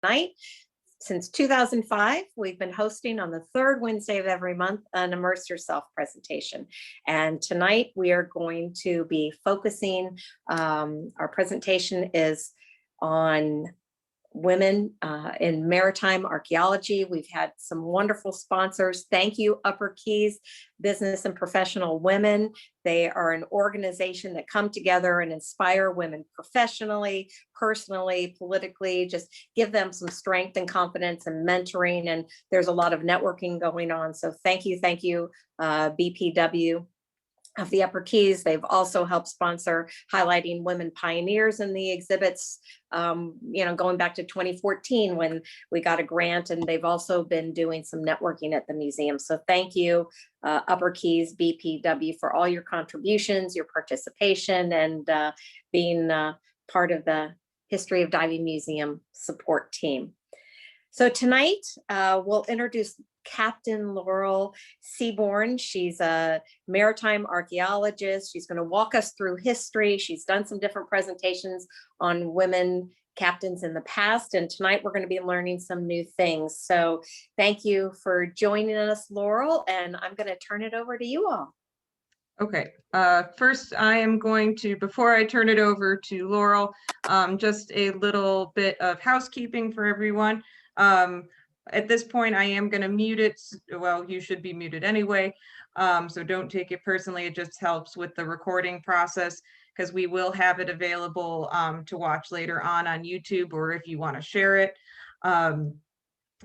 tonight. Since 2005, we've been hosting on the third Wednesday of every month an Immerse Yourself presentation. And tonight we are going to be focusing, our presentation is on women in maritime archaeology. We've had some wonderful sponsors. Thank you, Upper Keys Business and Professional Women. They are an organization that come together and inspire women professionally, personally, politically, just give them some strength and confidence and mentoring. And there's a lot of networking going on. So thank you, BPW of the Upper Keys. They've also helped sponsor highlighting women pioneers in the exhibits, going back to 2014 when we got a grant, and they've also been doing some networking at the museum. So thank you, Upper Keys BPW, for all your contributions, your participation, and being part of the History of Diving Museum support team. So tonight we'll introduce Captain Laurel Seaborn. She's a maritime archaeologist. She's going to walk us through history. She's done some different presentations on women captains in the past, and tonight we're going to be learning some new things. So thank you for joining us, Laurel, and I'm going to turn it over to you all. Okay, first I am going to, before I turn it over to Laurel, just a little bit of housekeeping for everyone. At this point, I am going to mute it. Well, you should be muted anyway, so don't take it personally. It just helps with the recording process, because we will have it available to watch later on YouTube, or if you want to share it.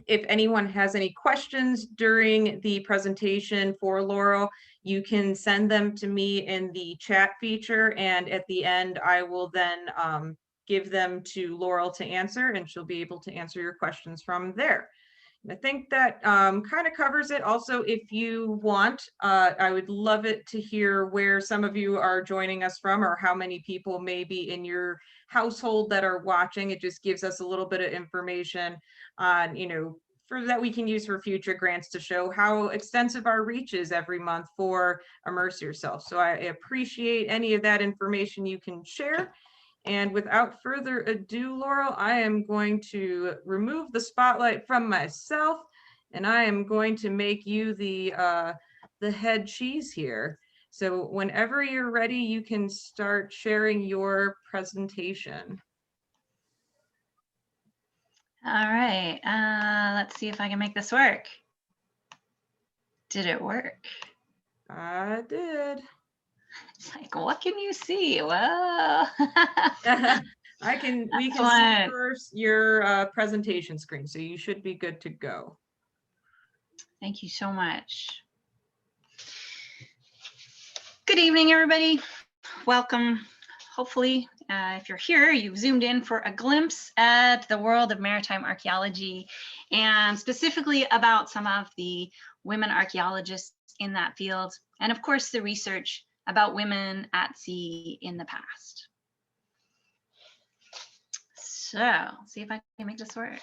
If anyone has any questions during the presentation for Laurel, you can send them to me in the chat feature, and at the end, I will then give them to Laurel to answer, and she'll be able to answer your questions from there. I think that kind of covers it. Also, if you want, I would love it to hear where some of you are joining us from, or how many people may be in your household that are watching. It just gives us a little bit of information on, that we can use for future grants to show how extensive our reach is every month for Immerse Yourself. So I appreciate any of that information you can share. And without further ado, Laurel, I am going to remove the spotlight from myself, and I am going to make you the head cheese here. So whenever you're ready, you can start sharing your presentation. All right, let's see if I can make this work. Did it work? I did. It's like, what can you see? Well, we can see first your presentation screen, so you should be good to go. Thank you so much. Good evening, everybody. Welcome. Hopefully, if you're here, you've zoomed in for a glimpse at the world of maritime archaeology, and specifically about some of the women archaeologists in that field, and of course, the research about women at sea in the past. So, see if I can make this work.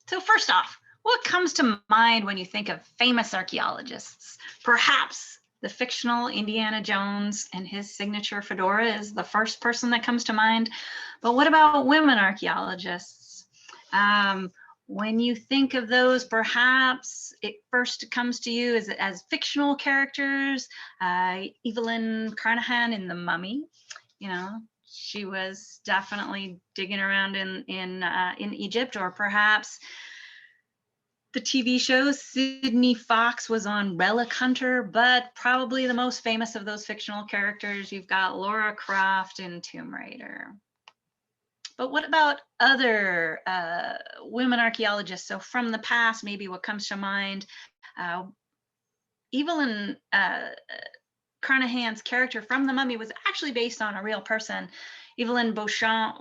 So first off, what comes to mind when you think of famous archaeologists? Perhaps the fictional Indiana Jones and his signature fedora is the first person that comes to mind. But what about women archaeologists? When you think of those, perhaps it first comes to you as fictional characters. Evelyn Carnahan in The Mummy, she was definitely digging around in Egypt, or perhaps the TV show Sydney Fox was on Relic Hunter, but probably the most famous of those fictional characters, you've got Laura Croft in Tomb Raider. But what about other women archaeologists? So from the past, maybe what comes to mind, Evelyn Carnahan's character from The Mummy was actually based on a real person. Evelyn Beauchamp,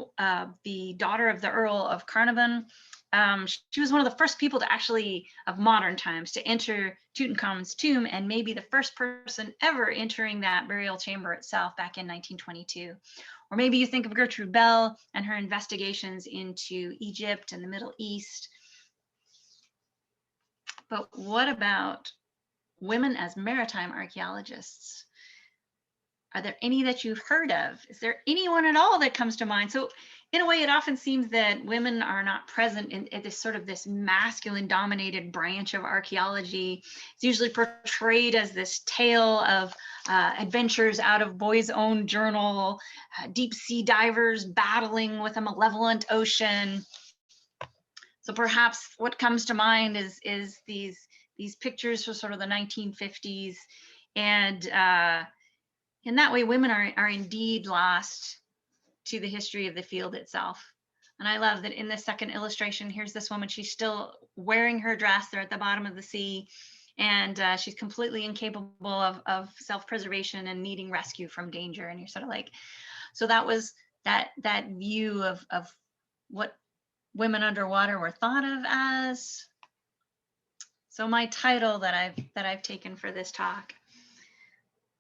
the daughter of the Earl of Carnarvon, she was one of the first people to actually, of modern times, to enter Tutankhamun's tomb, and maybe the first person ever entering that burial chamber itself back in 1922. Or maybe you think of Gertrude Bell and her investigations into Egypt and the Middle East. But what about women as maritime archaeologists? Are there any that you've heard of? Is there anyone at all that comes to mind? So in a way, it often seems that women are not present in this sort of this masculine dominated branch of archaeology. It's usually portrayed as this tale of adventures out of boys' own journal, deep sea divers battling with a malevolent ocean. So perhaps what comes to mind is these pictures from sort of the 1950s, and in that way, women are indeed lost to the history of the field itself. And I love that in this second illustration, here's this woman, she's still wearing her dress, they're at the bottom of the sea, and she's completely incapable of self-preservation and needing rescue from danger. And you're sort of like, so that was that view of what women underwater were thought of as. So my title that I've taken for this talk,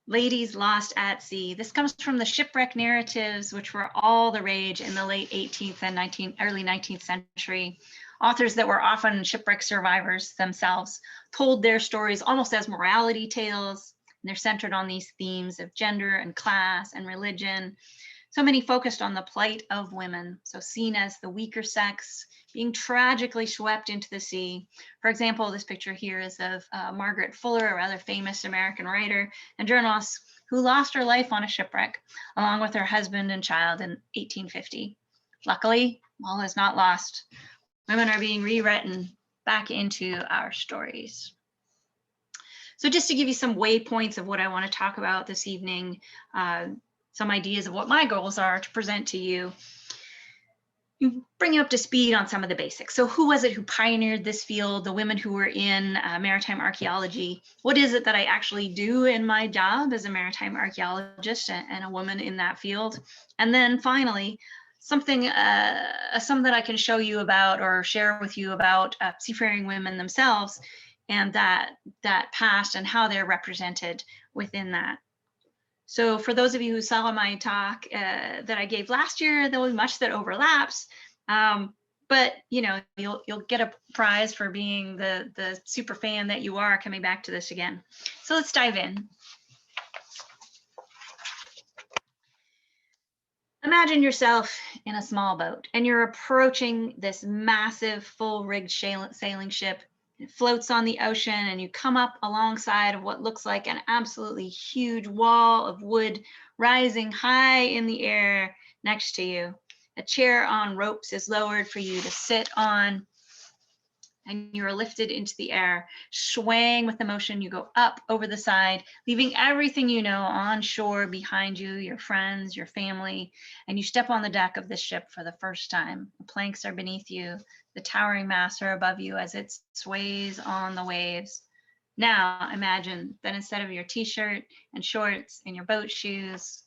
Ladies Lost at Sea. This comes from the shipwreck narratives, which were all the rage in the late 18th and early 19th century. Authors that were often shipwreck survivors themselves told their stories almost as morality tales, and they're centered on these themes of gender and class and religion. So many focused on the plight of women, so seen as the weaker sex, being tragically swept into the sea. For example, this picture here is of Margaret Fuller, a rather famous American writer and journalist who lost her life on a shipwreck, along with her husband and child in 1850. Luckily, all is not lost. Women are being rewritten back into our stories. So just to give you some waypoints of what I want to talk about this evening, some ideas of what my goals are to present to you, bring you up to speed on some of the basics. So who was it who pioneered this field, the women who were in maritime archaeology? What is it that I actually do in my job as a maritime archaeologist and a woman in that field? And then finally, something that I can show you about or share with you about seafaring women themselves and that past and how they're represented within that. So for those of you who saw my talk that I gave last year, there was much that overlaps, but you know, you'll get a prize for being the super fan that you are coming back to this again. So let's dive in. Imagine yourself in a small boat and you're approaching this massive full-rigged sailing ship. It floats on the ocean and you come up alongside of what looks like an absolutely huge wall of wood rising high in the air next to you. A chair on ropes is lowered for you to sit on, and you're lifted into the air. Swaying with the motion, you go up over the side, leaving everything you know on shore behind you, your friends, your family, and you step on the deck of this ship for the first time. The planks are beneath you, the towering masts are above you as it sways on the waves. Now imagine that instead of your t-shirt and shorts and your boat shoes,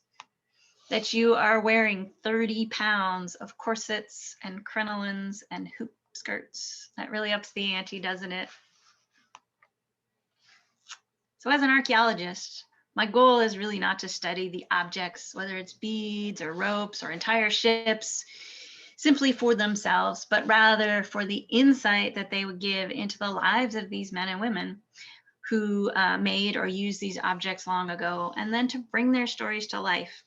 that you are wearing 30 pounds of corsets and crinolines and hoop skirts. That really ups the ante, doesn't it? So as an archaeologist, my goal is really not to study the objects, whether it's beads or ropes or entire ships, simply for themselves, but rather for the insight that they would give into the lives of these men and women who made or used these objects long ago, and then to bring their stories to life.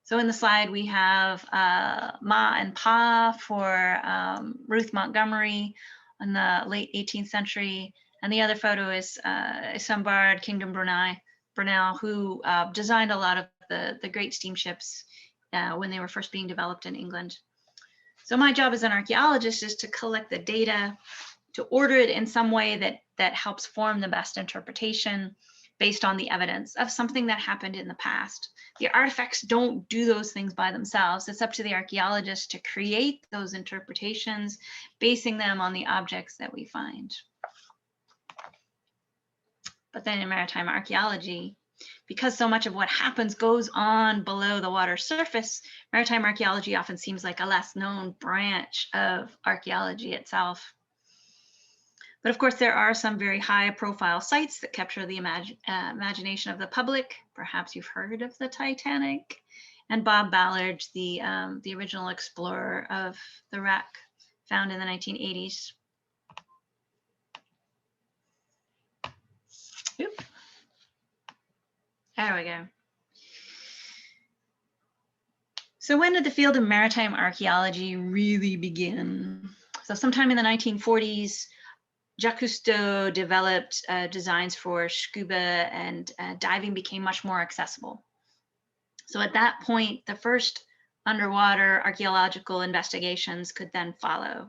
So in the slide, we have Ma and Pa for Ruth Montgomery in the late 18th century. And the other photo is Isambard Kingdom Brunel, who designed a lot of the great steamships when they were first being developed in England. So my job as an archaeologist is to collect the data, to order it in some way that helps form the best interpretation based on the evidence of something that happened in the past. The artifacts don't do those things by themselves. It's up to the archaeologist to create those interpretations, basing them on the objects that we find. But then in maritime archaeology, because so much of what happens goes on below the water surface, maritime archaeology often seems like a less known branch of archaeology itself. But of course, there are some very high profile sites that capture the imagination of the public. Perhaps you've heard of the Titanic, and Bob Ballard, the original explorer of the wreck found in the 1980s. Oop. There we go. So when did the field of maritime archaeology really begin? So sometime in the 1940s, Jacques Cousteau developed designs for scuba, and diving became much more accessible. So at that point, the first underwater archaeological investigations could then follow.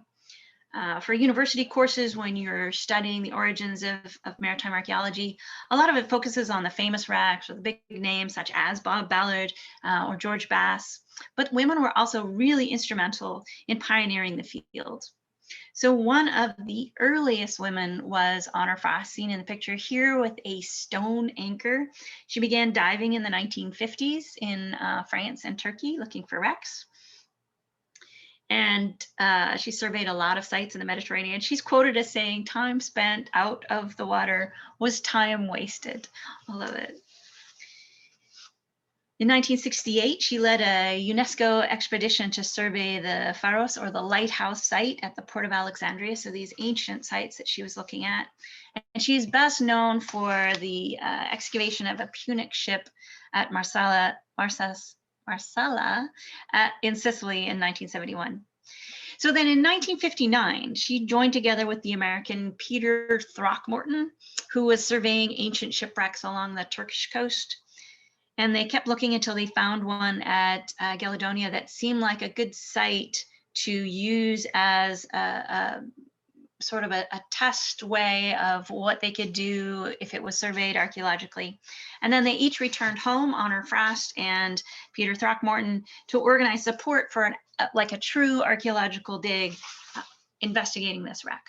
For university courses, when you're studying the origins of maritime archaeology, a lot of it focuses on the famous wrecks or the big names such as Bob Ballard or George Bass. But women were also really instrumental in pioneering the field. So one of the earliest women was Honor Frost, seen in the picture here with a stone anchor. She began diving in the 1950s in France and Turkey looking for wrecks. And she surveyed a lot of sites in the Mediterranean. She's quoted as saying, "Time spent out of the water was time wasted." I love it. In 1968, she led a UNESCO expedition to survey the Pharos, or the lighthouse site at the port of Alexandria. So these ancient sites that she was looking at. And she's best known for the excavation of a Punic ship at Marsala in Sicily in 1971. So then in 1959, she joined together with the American Peter Throckmorton, who was surveying ancient shipwrecks along the Turkish coast. And they kept looking until they found one at Galedonia that seemed like a good site to use as a sort of a test way of what they could do if it was surveyed archaeologically. And then they each returned home, Honor Frost and Peter Throckmorton, to organize support for like a true archaeological dig investigating this wreck.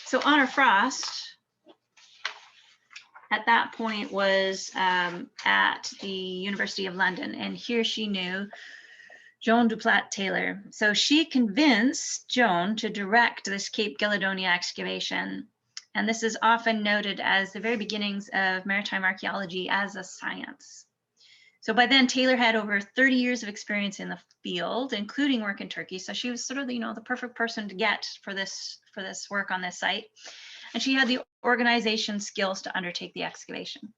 So Honor Frost at that point was at the University of London, and here she knew Joan Duplat Taylor. So she convinced Joan to direct this Cape Galedonia excavation. And this is often noted as the very beginnings of maritime archaeology as a science. So by then, Taylor had over 30 years of experience in the field, including work in Turkey. So she was sort of, the perfect person to get for this work on this site. And she had the organization skills to undertake the excavation.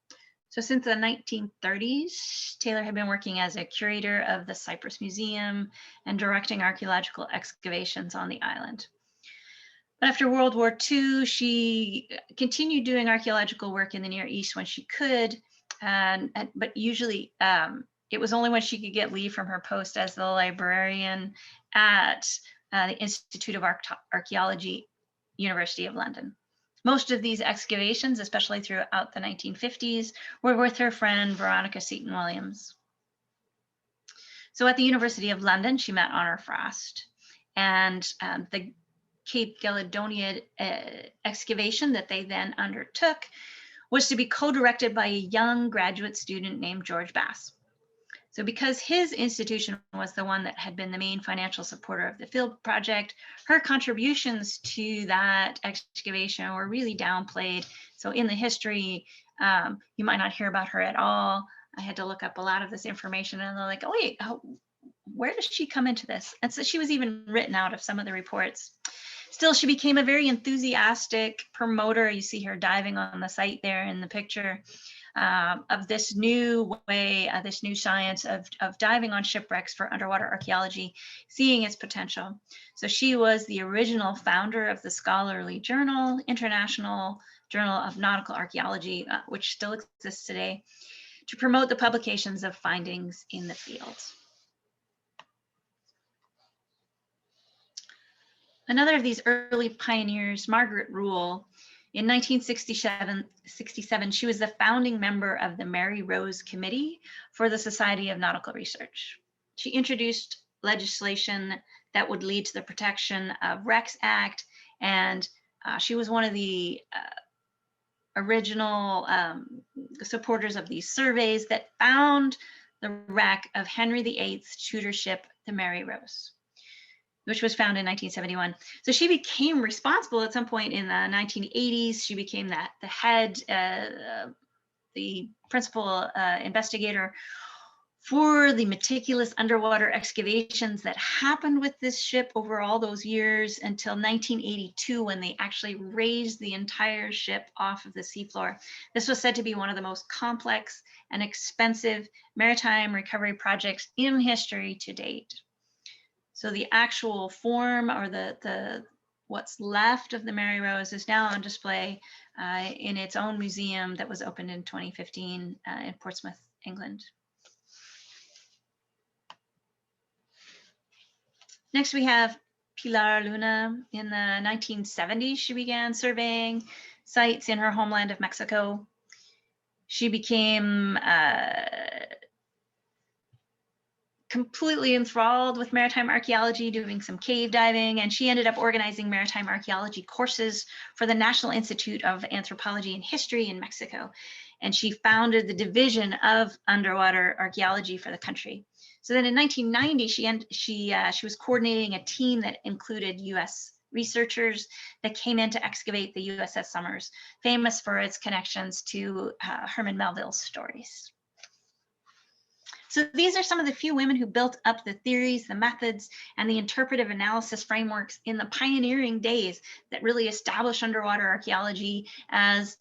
So since the 1930s, Taylor had been working as a curator of the Cyprus Museum and directing archaeological excavations on the island. But after World War II, she continued doing archaeological work in the Near East when she could, but usually it was only when she could get leave from her post as the librarian at the Institute of Archaeology, University of London. Most of these excavations, especially throughout the 1950s, were with her friend Veronica Seton-Williams. So at the University of London, she met Honor Frost, and the Cape Galedonia excavation that they then undertook was to be co-directed by a young graduate student named George Bass. So because his institution was the one that had been the main financial supporter of the field project, her contributions to that excavation were really downplayed. So in the history, you might not hear about her at all. I had to look up a lot of this information, and they're like, oh wait, where does she come into this? And so she was even written out of some of the reports. Still, she became a very enthusiastic promoter. You see her diving on the site there in the picture. Of this new way, this new science of diving on shipwrecks for underwater archaeology, seeing its potential. So she was the original founder of the scholarly journal, International Journal of Nautical Archaeology, which still exists today, to promote the publications of findings in the field. Another of these early pioneers, Margaret Ruhl, in 1967, she was the founding member of the Mary Rose Committee for the Society of Nautical Research. She introduced legislation that would lead to the Protection of Wrecks Act, and she was one of the original supporters of these surveys that found the wreck of Henry VIII's Tudor ship, the Mary Rose, which was found in 1971. So she became responsible at some point in the 1980s. She became the head, the principal investigator for the meticulous underwater excavations that happened with this ship over all those years until 1982, when they actually raised the entire ship off of the seafloor. This was said to be one of the most complex and expensive maritime recovery projects in history to date. So the actual form, or the what's left of the Mary Rose, is now on display in its own museum that was opened in 2015 in Portsmouth, England. Next, we have Pilar Luna. In the 1970s, she began surveying sites in her homeland of Mexico. She became completely enthralled with maritime archaeology, doing some cave diving, and she ended up organizing maritime archaeology courses for the National Institute of Anthropology and History in Mexico. And she founded the division of underwater archaeology for the country. So then in 1990, she was coordinating a team that included US researchers that came in to excavate the USS Somers, famous for its connections to Herman Melville's stories. So these are some of the few women who built up the theories, the methods, and the interpretive analysis frameworks in the pioneering days that really established underwater archaeology as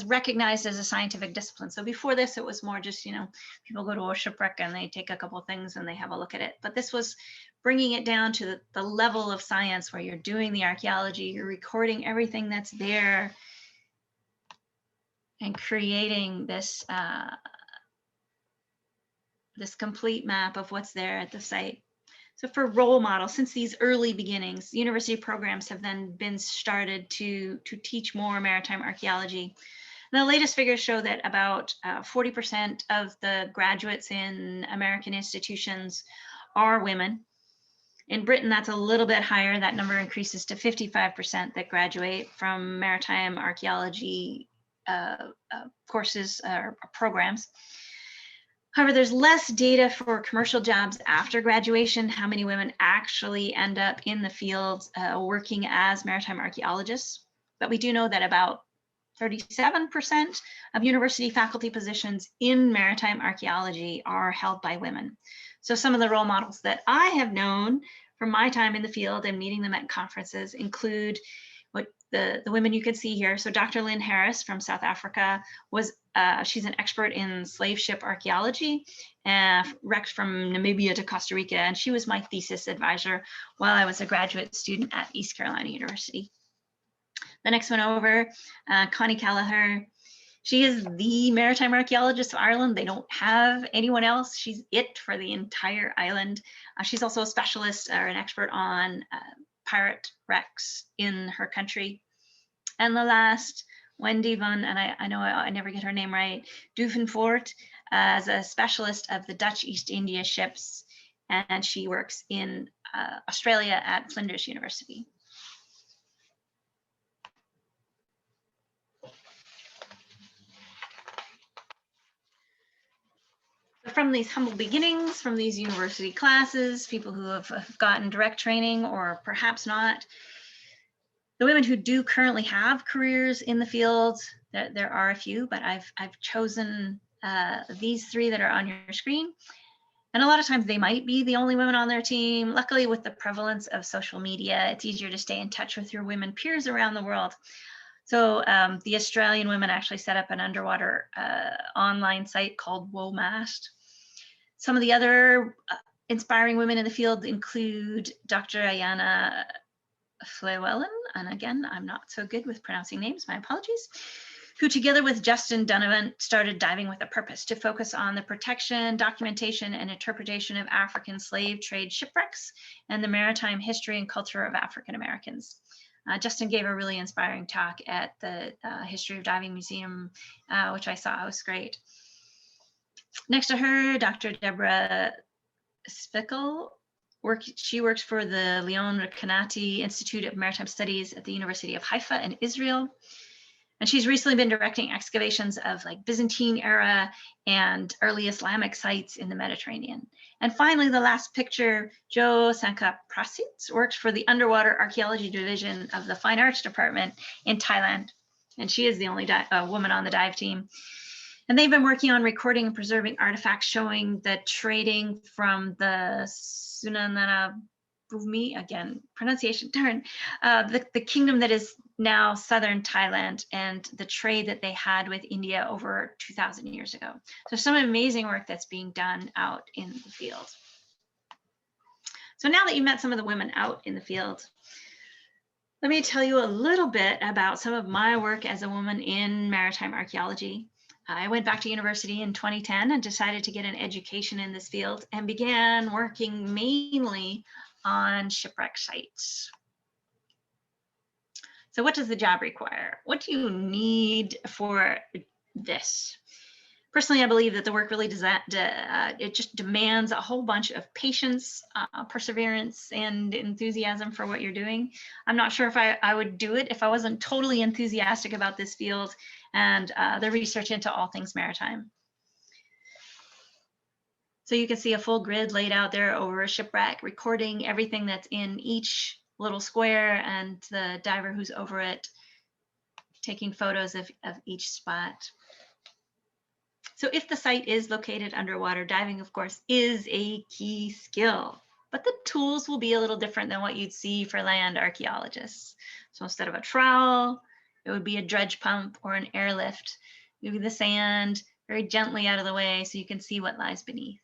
recognized as a scientific discipline. So before this, it was more just, people go to a shipwreck and they take a couple things and they have a look at it. But this was bringing it down to the level of science where you're doing the archaeology, you're recording everything that's there, and creating this this complete map of what's there at the site. So for role models, since these early beginnings, university programs have then been started to teach more maritime archaeology. And the latest figures show that about 40% of the graduates in American institutions are women. In Britain, that's a little bit higher. That number increases to 55% that graduate from maritime archaeology courses or programs. However, there's less data for commercial jobs after graduation, how many women actually end up in the field working as maritime archaeologists. But we do know that about 37% of university faculty positions in maritime archaeology are held by women. So some of the role models that I have known from my time in the field and meeting them at conferences include what the women you can see here. So Dr. Lynn Harris from South Africa she's an expert in slave ship archaeology, wrecks from Namibia to Costa Rica, and she was my thesis advisor while I was a graduate student at East Carolina University. The next one over, Connie Callagher. She is the maritime archaeologist of Ireland. They don't have anyone else. She's it for the entire island. She's also a specialist or an expert on pirate wrecks in her country. And the last, Wendy van, and I know I never get her name right, Duvenvoort, as a specialist of the Dutch East India ships, and she works in Australia at Flinders University. From these humble beginnings, from these university classes, people who have gotten direct training or perhaps not, the women who do currently have careers in the field, there are a few, but I've chosen these three that are on your screen. And a lot of times they might be the only women on their team. Luckily, with the prevalence of social media, it's easier to stay in touch with your women peers around the world. So the Australian women actually set up an underwater online site called WOMAST. Some of the other inspiring women in the field include Dr. Ayana Flewellen, and again, I'm not so good with pronouncing names, my apologies, who together with Justin Donovan started Diving with a Purpose to focus on the protection, documentation, and interpretation of African slave trade shipwrecks and the maritime history and culture of African Americans. Justin gave a really inspiring talk at the History of Diving Museum, which I saw. It was great. Next to her, Dr. Deborah Spickel. She works for the Leon Rekanati Institute of Maritime Studies at the University of Haifa in Israel. And she's recently been directing excavations of like Byzantine era and early Islamic sites in the Mediterranean. And finally, the last picture, Jo Sangka-Prasit works for the Underwater Archaeology Division of the Fine Arts Department in Thailand. And she is the only woman on the dive team. And they've been working on recording and preserving artifacts showing the trading from the Sunanana Bhumi, again, pronunciation turn, the kingdom that is now southern Thailand, and the trade that they had with India over 2,000 years ago. So some amazing work that's being done out in the field. So now that you've met some of the women out in the field, let me tell you a little bit about some of my work as a woman in maritime archaeology. I went back to university in 2010 and decided to get an education in this field and began working mainly on shipwreck sites. So what does the job require? What do you need for this? Personally, I believe that the work really it just demands a whole bunch of patience, perseverance, and enthusiasm for what you're doing. I'm not sure if I would do it if I wasn't totally enthusiastic about this field and the research into all things maritime. So you can see a full grid laid out there over a shipwreck, recording everything that's in each little square and the diver who's over it, taking photos of each spot. So if the site is located underwater, diving, of course, is a key skill, but the tools will be a little different than what you'd see for land archaeologists. So instead of a trowel, it would be a dredge pump or an airlift, moving the sand very gently out of the way so you can see what lies beneath.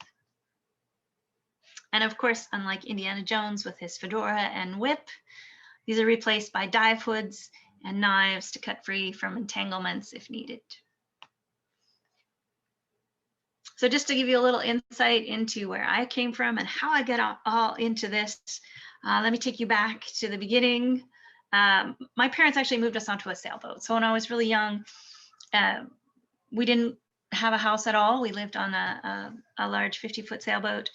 And of course, unlike Indiana Jones with his fedora and whip, these are replaced by dive hoods and knives to cut free from entanglements if needed. So just to give you a little insight into where I came from and how I got all into this, let me take you back to the beginning. My parents actually moved us onto a sailboat. So when I was really young, we didn't have a house at all. We lived on a large 50-foot sailboat.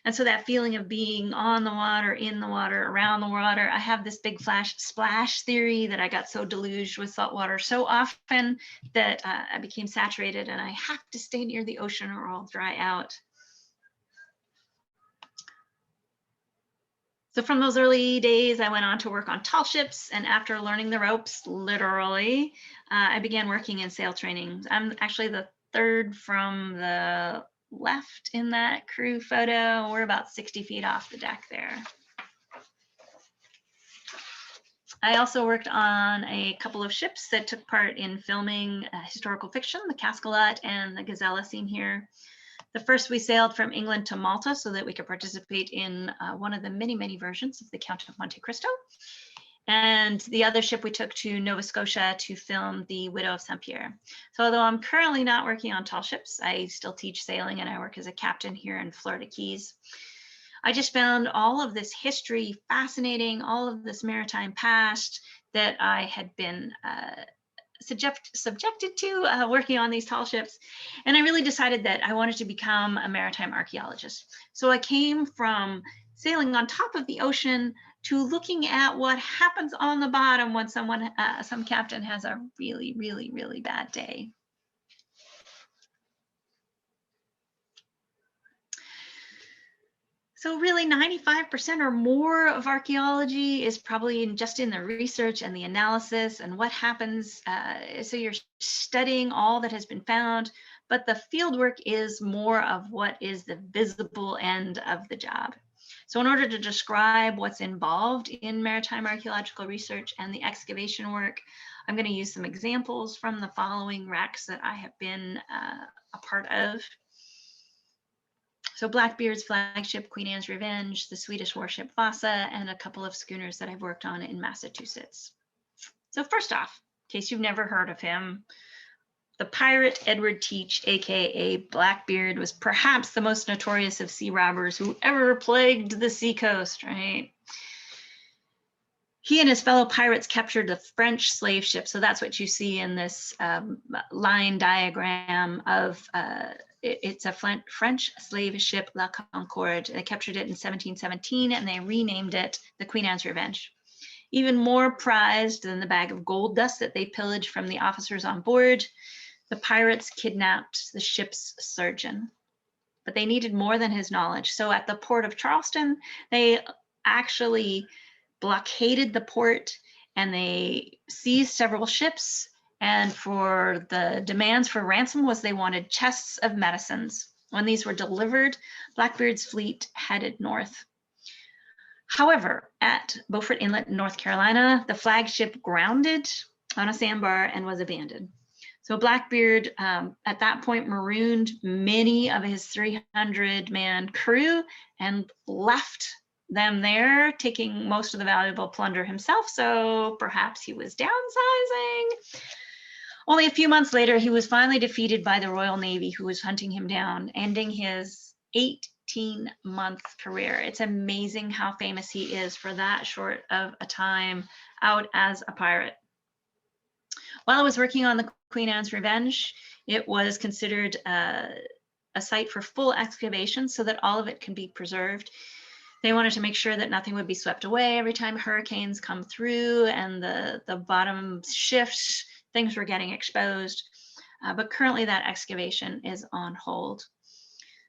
And so that feeling of being on the water, in the water, around the water, I have this big splash theory that I got so deluged with salt water so often that I became saturated and I have to stay near the ocean or I'll dry out. So from those early days, I went on to work on tall ships, and after learning the ropes, literally, I began working in sail training. I'm actually the third from the left in that crew photo. We're about 60 feet off the deck there. I also worked on a couple of ships that took part in filming historical fiction, the Cascalot and the Gazella seen here. The first we sailed from England to Malta so that we could participate in one of the many, many versions of the Count of Monte Cristo. And the other ship we took to Nova Scotia to film The Widow of St. Pierre. So although I'm currently not working on tall ships, I still teach sailing and I work as a captain here in Florida Keys. I just found all of this history fascinating, all of this maritime past that I had been subjected to working on these tall ships. And I really decided that I wanted to become a maritime archaeologist. So I came from sailing on top of the ocean to looking at what happens on the bottom when some captain has a really, really, really bad day. So really 95% or more of archaeology is probably just in the research and the analysis and what happens. So you're studying all that has been found, but the fieldwork is more of what is the visible end of the job. So in order to describe what's involved in maritime archaeological research and the excavation work, I'm going to use some examples from the following wrecks that I have been a part of. So Blackbeard's flagship, Queen Anne's Revenge, the Swedish warship Vasa, and a couple of schooners that I've worked on in Massachusetts. So first off, in case you've never heard of him, the pirate Edward Teach, aka Blackbeard, was perhaps the most notorious of sea robbers who ever plagued the seacoast, right? He and his fellow pirates captured a French slave ship. So that's what you see in this line diagram of, it's a French slave ship, La Concorde. They captured it in 1717 and they renamed it the Queen Anne's Revenge. Even more prized than the bag of gold dust that they pillaged from the officers on board, the pirates kidnapped the ship's surgeon, but they needed more than his knowledge. So at the port of Charleston, they actually blockaded the port and they seized several ships And for the demands for ransom was they wanted chests of medicines. When these were delivered, Blackbeard's fleet headed north. However, at Beaufort Inlet, North Carolina, the flagship grounded on a sandbar and was abandoned. So Blackbeard, at that point, marooned many of his 300-man crew and left them there, taking most of the valuable plunder himself. So perhaps he was downsizing. Only a few months later, he was finally defeated by the Royal Navy, who was hunting him down, ending his 18-month career. It's amazing how famous he is for that short of a time out as a pirate. While I was working on the Queen Anne's Revenge, it was considered a site for full excavation so that all of it can be preserved. They wanted to make sure that nothing would be swept away every time hurricanes come through and the bottom shifts, things were getting exposed. But currently that excavation is on hold.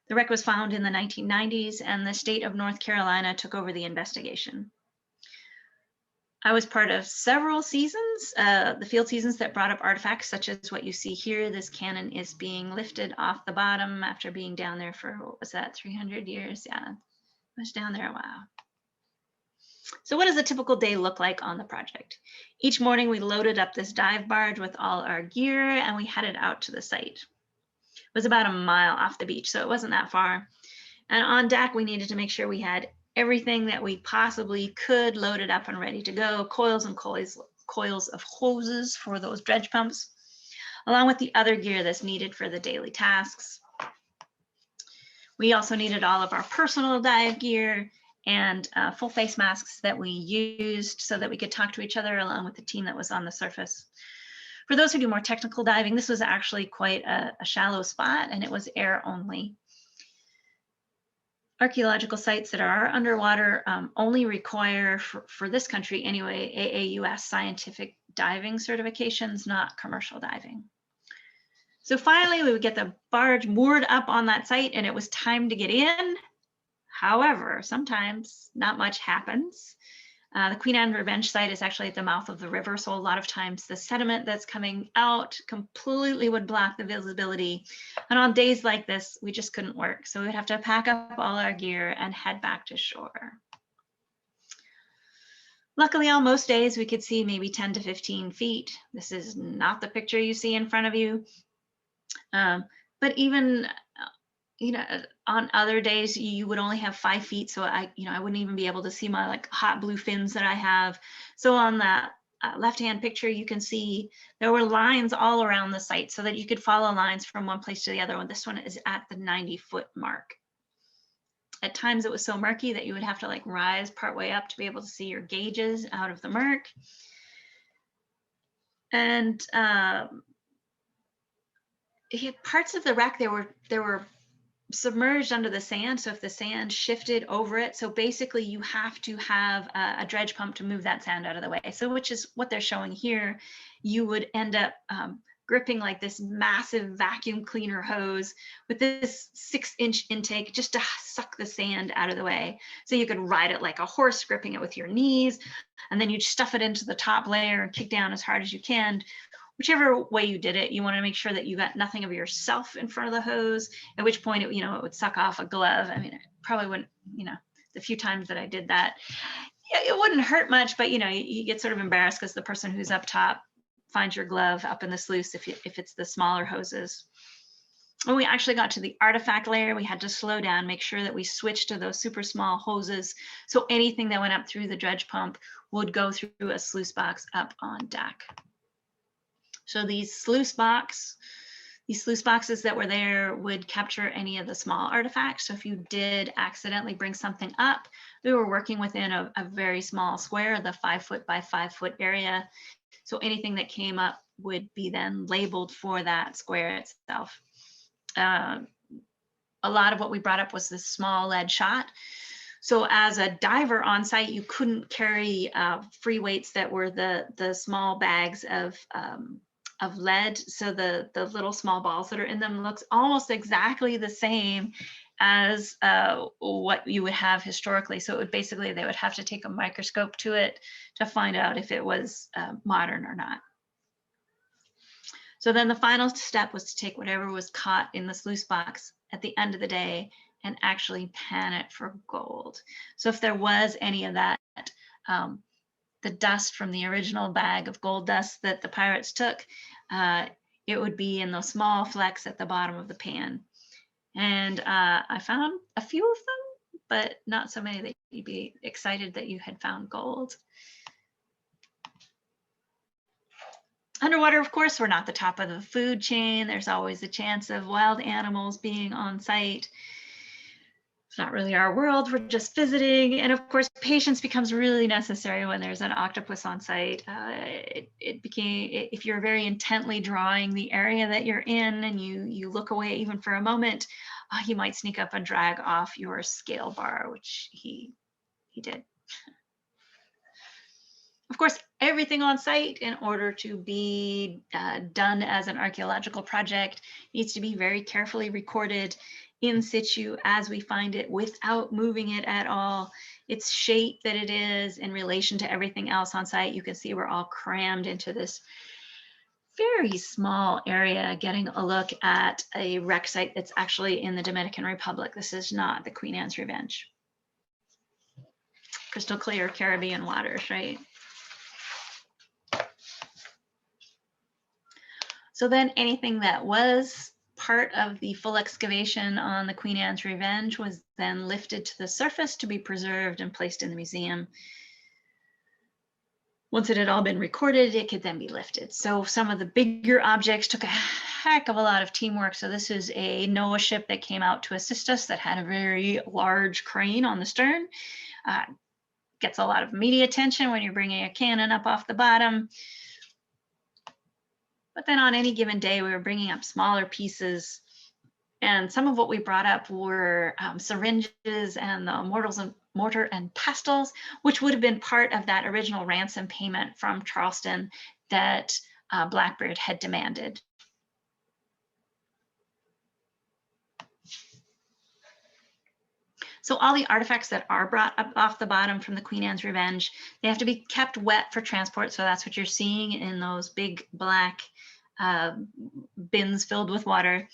The wreck was found in the 1990s and the state of North Carolina took over the investigation. I was part of several seasons, the field seasons that brought up artifacts such as what you see here. This cannon is being lifted off the bottom after being down there for, what was that, 300 years? Yeah, it was down there a while. So what does a typical day look like on the project? Each morning we loaded up this dive barge with all our gear and we headed out to the site. It was about a mile off the beach, so it wasn't that far. And on deck, we needed to make sure we had everything that we possibly could loaded up and ready to go, coils and coils of hoses for those dredge pumps, along with the other gear that's needed for the daily tasks. We also needed all of our personal dive gear and full face masks that we used so that we could talk to each other along with the team that was on the surface. For those who do more technical diving, this was actually quite a shallow spot and it was air only. Archaeological sites that are underwater only require, for this country anyway, AAUS scientific diving certifications, not commercial diving. So finally, we would get the barge moored up on that site and it was time to get in. However, sometimes not much happens. The Queen Anne Revenge site is actually at the mouth of the river, so a lot of times the sediment that's coming out completely would block the visibility. And on days like this, we just couldn't work. So we'd have to pack up all our gear and head back to shore. Luckily, on most days, we could see maybe 10 to 15 feet. This is not the picture you see in front of you. But even on other days you would only have 5 feet, so I wouldn't even be able to see my like hot blue fins that I have. So on that left-hand picture, you can see there were lines all around the site so that you could follow lines from one place to the other one. This one is at the 90-foot mark. At times it was so murky that you would have to like rise partway up to be able to see your gauges out of the murk. And parts of the wreck there were submerged under the sand, so if the sand shifted over it, so basically you have to have a dredge pump to move that sand out of the way. So which is what they're showing here. You would end up gripping like this massive vacuum cleaner hose with this 6-inch intake just to suck the sand out of the way. So you could ride it like a horse, gripping it with your knees, and then you'd stuff it into the top layer and kick down as hard as you can. Whichever way you did it, you want to make sure that you got nothing of yourself in front of the hose, at which point it would suck off a glove. I mean, it probably wouldn't, the few times that I did that, yeah, it wouldn't hurt much, but you get sort of embarrassed because the person who's up top finds your glove up in the sluice if it's the smaller hoses. When we actually got to the artifact layer, we had to slow down, make sure that we switched to those super small hoses. So anything that went up through the dredge pump would go through a sluice box up on deck. So these sluice boxes that were there would capture any of the small artifacts. So if you did accidentally bring something up, we were working within a very small square, the 5-foot by 5-foot area. So anything that came up would be then labeled for that square itself. A lot of what we brought up was this small lead shot. So as a diver on site, you couldn't carry free weights that were the small bags of lead. So the little small balls that are in them looks almost exactly the same as what you would have historically. So it would basically, they would have to take a microscope to it to find out if it was modern or not. So then the final step was to take whatever was caught in the sluice box at the end of the day and actually pan it for gold. So if there was any of that, the dust from the original bag of gold dust that the pirates took, it would be in those small flecks at the bottom of the pan. And I found a few of them, but not so many that you'd be excited that you had found gold. Underwater, of course, we're not the top of the food chain. There's always a chance of wild animals being on site. It's not really our world, we're just visiting. And of course, patience becomes really necessary when there's an octopus on site. If you're very intently drawing the area that you're in and you look away even for a moment, he might sneak up and drag off your scale bar, which he did. Of course, everything on site, in order to be done as an archaeological project, needs to be very carefully recorded in situ as we find it without moving it at all. Its shape that it is in relation to everything else on site. You can see we're all crammed into this very small area, getting a look at a wreck site that's actually in the Dominican Republic. This is not the Queen Anne's Revenge. Crystal clear Caribbean waters, right? So then anything that was part of the full excavation on the Queen Anne's Revenge was then lifted to the surface to be preserved and placed in the museum. Once it had all been recorded, it could then be lifted. So some of the bigger objects took a heck of a lot of teamwork. So this is a NOAA ship that came out to assist us that had a very large crane on the stern. Gets a lot of media attention when you're bringing a cannon up off the bottom. But then on any given day, we were bringing up smaller pieces. And some of what we brought up were syringes and the mortar and pestles, which would have been part of that original ransom payment from Charleston that Blackbeard had demanded. So all the artifacts that are brought up off the bottom from the Queen Anne's Revenge, they have to be kept wet for transport. So that's what you're seeing in those big black bins filled with water.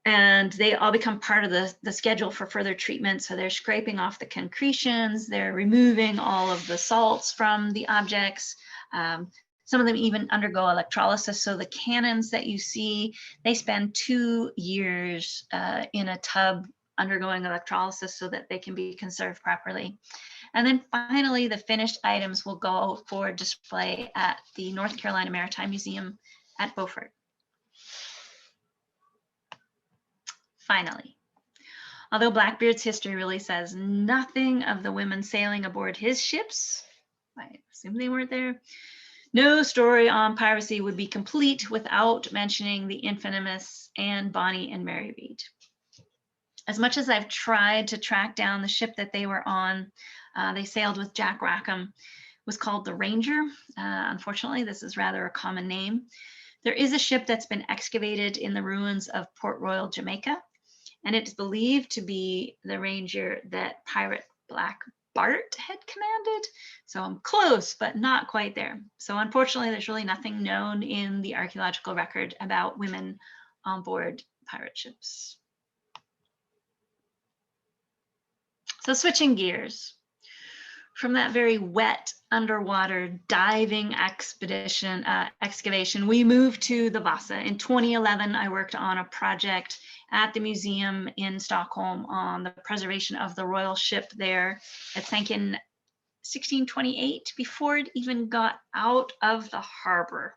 And they all become part of the schedule for further treatment. So they're scraping off the concretions, they're removing all of the salts from the objects. Some of them even undergo electrolysis. So the cannons that you see, they spend 2 years in a tub undergoing electrolysis so that they can be conserved properly. And then finally, the finished items will go for display at the North Carolina Maritime Museum at Beaufort. Finally, although Blackbeard's history really says nothing of the women sailing aboard his ships, I assume they weren't there, no story on piracy would be complete without mentioning the infamous Anne Bonny and Mary Read. As much as I've tried to track down the ship that they were on, they sailed with Jack Rackham, was called the Ranger. Unfortunately, this is rather a common name. There is a ship that's been excavated in the ruins of Port Royal, Jamaica, and it's believed to be the Ranger that Pirate Black Bart had commanded. So I'm close, but not quite there. So unfortunately, there's really nothing known in the archaeological record about women on board pirate ships. So switching gears from that very wet underwater diving excavation, we moved to the Vasa. In 2011, I worked on a project at the museum in Stockholm on the preservation of the royal ship there. It sank in 1628 before it even got out of the harbor.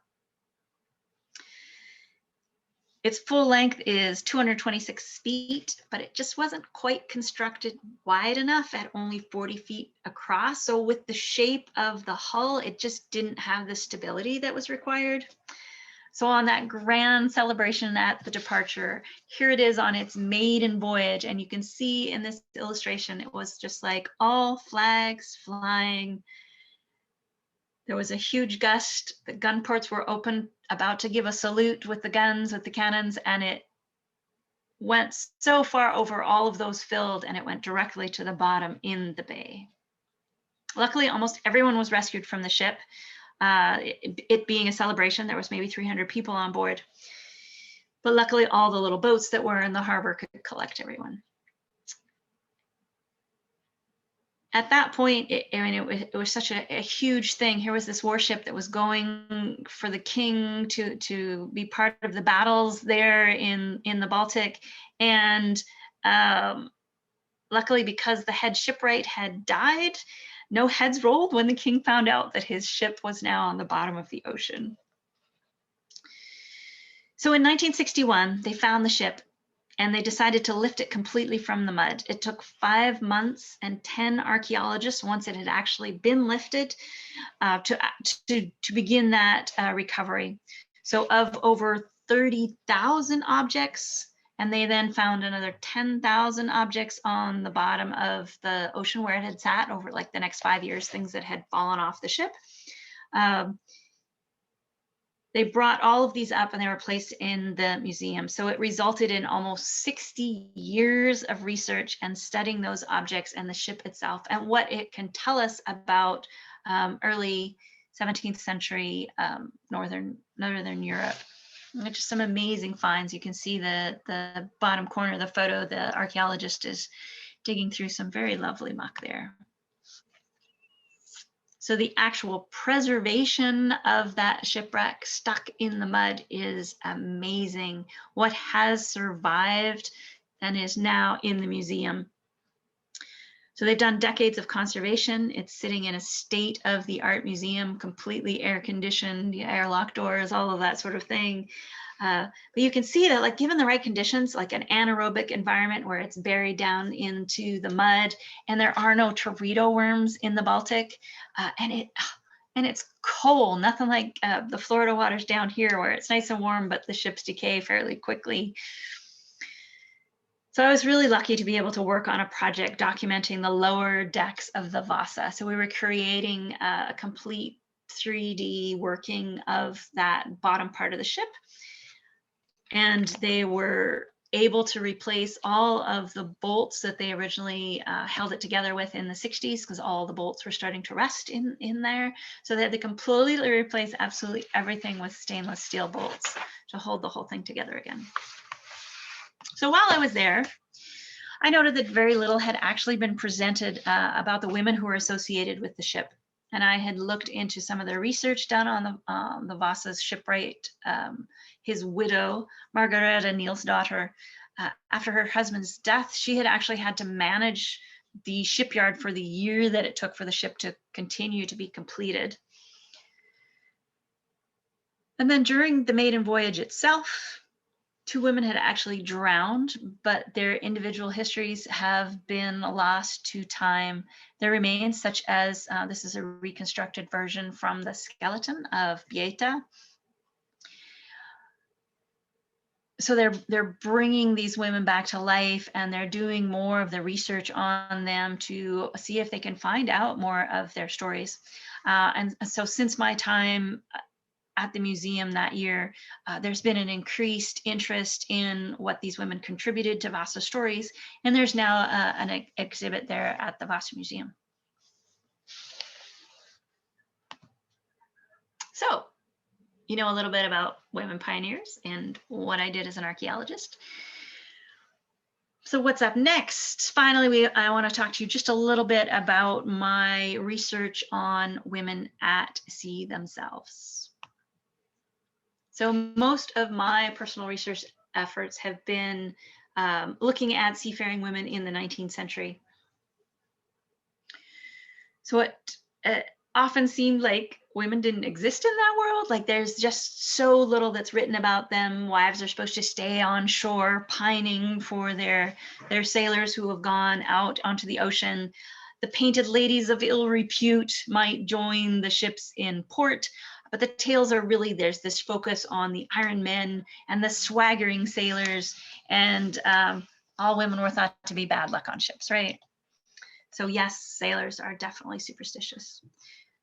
Its full length is 226 feet, but it just wasn't quite constructed wide enough at only 40 feet across. So with the shape of the hull, it just didn't have the stability that was required. So on that grand celebration at the departure, here it is on its maiden voyage. And you can see in this illustration, it was just like all flags flying. There was a huge gust. The gun ports were open, about to give a salute with the guns, with the cannons, and it went so far over all of those filled, and it went directly to the bottom in the bay. Luckily, almost everyone was rescued from the ship. It being a celebration, there was maybe 300 people on board. But luckily, all the little boats that were in the harbor could collect everyone. At that point, it was such a huge thing. Here was this warship that was going for the king to be part of the battles there in the Baltic. And luckily, because the head shipwright had died, no heads rolled when the king found out that his ship was now on the bottom of the ocean. So in 1961, they found the ship and they decided to lift it completely from the mud. It took 5 months and 10 archaeologists, once it had actually been lifted, to begin that recovery. So of over 30,000 objects, and they then found another 10,000 objects on the bottom of the ocean where it had sat over like the next 5 years, things that had fallen off the ship. They brought all of these up and they were placed in the museum. So it resulted in almost 60 years of research and studying those objects and the ship itself and what it can tell us about early 17th century Northern Europe. Just some amazing finds. You can see the bottom corner of the photo, the archaeologist is digging through some very lovely muck there. So the actual preservation of that shipwreck stuck in the mud is amazing. What has survived and is now in the museum. So they've done decades of conservation. It's sitting in a state-of-the-art museum, completely air-conditioned, airlock doors, all of that sort of thing. But you can see that, like, given the right conditions, like an anaerobic environment where it's buried down into the mud, and there are no teredo worms in the Baltic, and it's cold, nothing like the Florida waters down here where it's nice and warm, but the ships decay fairly quickly. So I was really lucky to be able to work on a project documenting the lower decks of the Vasa. So we were creating a complete 3D working of that bottom part of the ship. And they were able to replace all of the bolts that they originally held it together with in the 60s, because all the bolts were starting to rust in there. So they had to completely replace absolutely everything with stainless steel bolts to hold the whole thing together again. So while I was there, I noted that very little had actually been presented about the women who were associated with the ship. And I had looked into some of the research done on the Vasa's shipwright. His widow, Margaret Nichols' daughter, after her husband's death, she had actually had to manage the shipyard for the year that it took for the ship to continue to be completed. And then during the maiden voyage itself, 2 women had actually drowned, but their individual histories have been lost to time. Their remains, such as this is a reconstructed version from the skeleton of Beata. So they're bringing these women back to life, and they're doing more of the research on them to see if they can find out more of their stories. And so since my time at the museum that year, there's been an increased interest in what these women contributed to Vasa stories, and there's now an exhibit there at the Vasa Museum. So, you know a little bit about women pioneers and what I did as an archaeologist. So what's up next? Finally, I want to talk to you just a little bit about my research on women at sea themselves. So most of my personal research efforts have been looking at seafaring women in the 19th century. So it often seemed like women didn't exist in that world. Like there's just so little that's written about them. Wives are supposed to stay on shore, pining for their sailors who have gone out onto the ocean. The painted ladies of ill repute might join the ships in port, but the tales are really, there's this focus on the iron men and the swaggering sailors, and all women were thought to be bad luck on ships, right? So yes, sailors are definitely superstitious.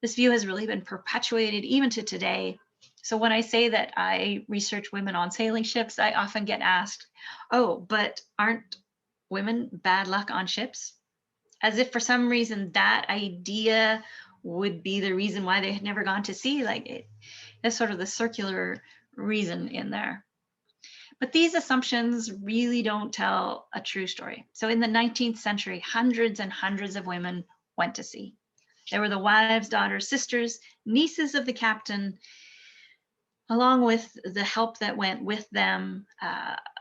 This view has really been perpetuated even to today. So when I say that I research women on sailing ships, I often get asked, oh, but aren't women bad luck on ships? As if for some reason that idea would be the reason why they had never gone to sea. Like there's sort of the circular reason in there. But these assumptions really don't tell a true story. So in the 19th century, hundreds and hundreds of women went to sea. There were the wives, daughters, sisters, nieces of the captain, along with the help that went with them,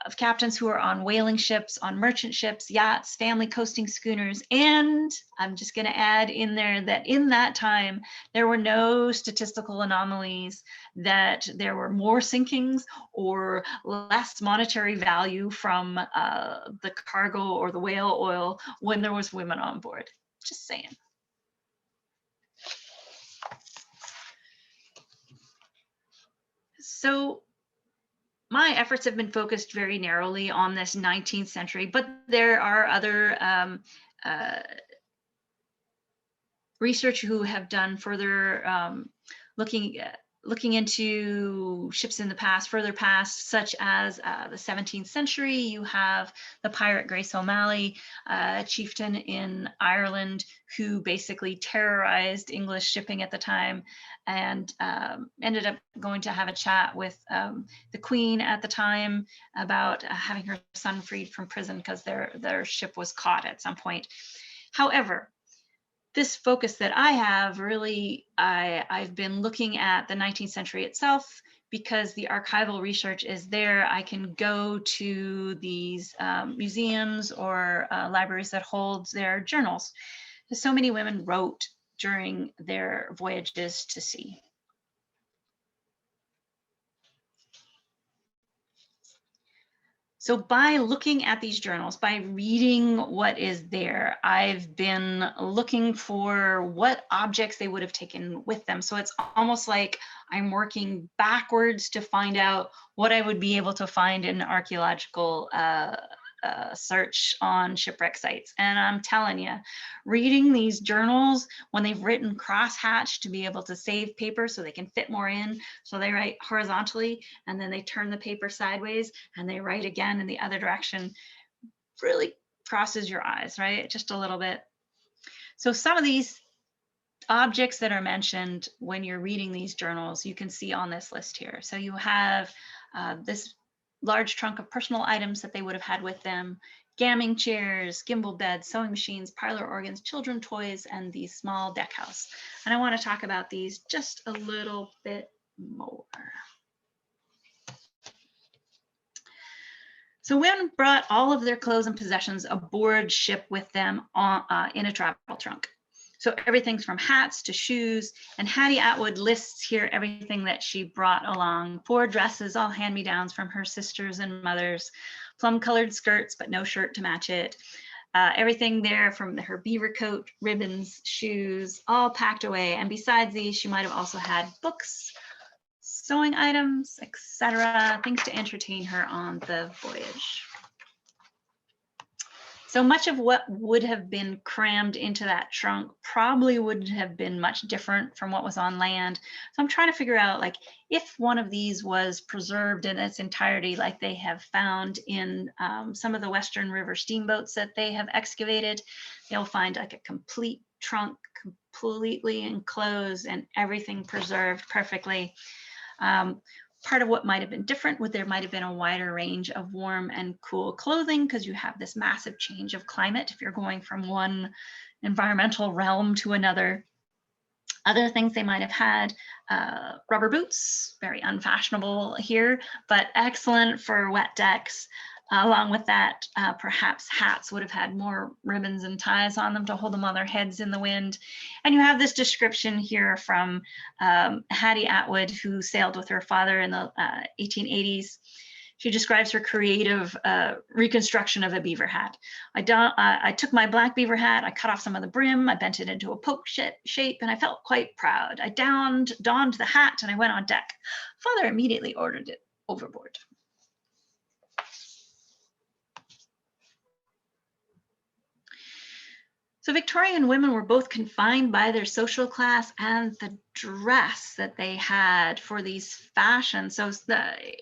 of captains who were on whaling ships, on merchant ships, yachts, family coasting schooners. And I'm just going to add in there that in that time, there were no statistical anomalies that there were more sinkings or less monetary value from the cargo or the whale oil when there was women on board. Just saying. So my efforts have been focused very narrowly on this 19th century, but there are other research who have done further looking into ships in the past, further past, such as the 17th century. You have the pirate Grace O'Malley, a chieftain in Ireland who basically terrorized English shipping at the time, and ended up going to have a chat with the Queen at the time about having her son freed from prison because their ship was caught at some point. However, this focus that I have really, I've been looking at the 19th century itself because the archival research is there. I can go to these museums or libraries that hold their journals. So many women wrote during their voyages to sea. So by looking at these journals, by reading what is there, I've been looking for what objects they would have taken with them. So it's almost like I'm working backwards to find out what I would be able to find in archaeological search on shipwreck sites. And I'm telling you, reading these journals, when they've written crosshatch to be able to save paper so they can fit more in, so they write horizontally and then they turn the paper sideways and they write again in the other direction, really crosses your eyes, right? Just a little bit. So some of these objects that are mentioned when you're reading these journals, you can see on this list here. So you have this large trunk of personal items that they would have had with them, gamming chairs, gimbal beds, sewing machines, parlor organs, children toys, and the small deck house. And I want to talk about these just a little bit more. So women brought all of their clothes and possessions aboard ship with them on, in a travel trunk. So everything's from hats to shoes, and Hattie Atwood lists here everything that she brought along. 4 dresses, all hand-me-downs from her sisters and mothers, plum-colored skirts, but no shirt to match it. Everything there from her beaver coat, ribbons, shoes, all packed away. And besides these, she might have also had books, sewing items, etc., things to entertain her on the voyage. So much of what would have been crammed into that trunk probably wouldn't have been much different from what was on land. So I'm trying to figure out, like, if one of these was preserved in its entirety, like they have found in some of the Western River steamboats that they have excavated, they'll find like a complete trunk, completely enclosed and everything preserved perfectly. Part of what might have been different would there might have been a wider range of warm and cool clothing because you have this massive change of climate if you're going from one environmental realm to another. Other things they might have had, rubber boots, very unfashionable here, but excellent for wet decks. Along with that, perhaps hats would have had more ribbons and ties on them to hold them on their heads in the wind. And you have this description here from Hattie Atwood, who sailed with her father in the 1880s. She describes her creative reconstruction of a beaver hat. I took my black beaver hat, I cut off some of the brim, I bent it into a poke shape, and I felt quite proud. I donned the hat and I went on deck. Father immediately ordered it overboard. So Victorian women were both confined by their social class and the dress that they had for these fashions. So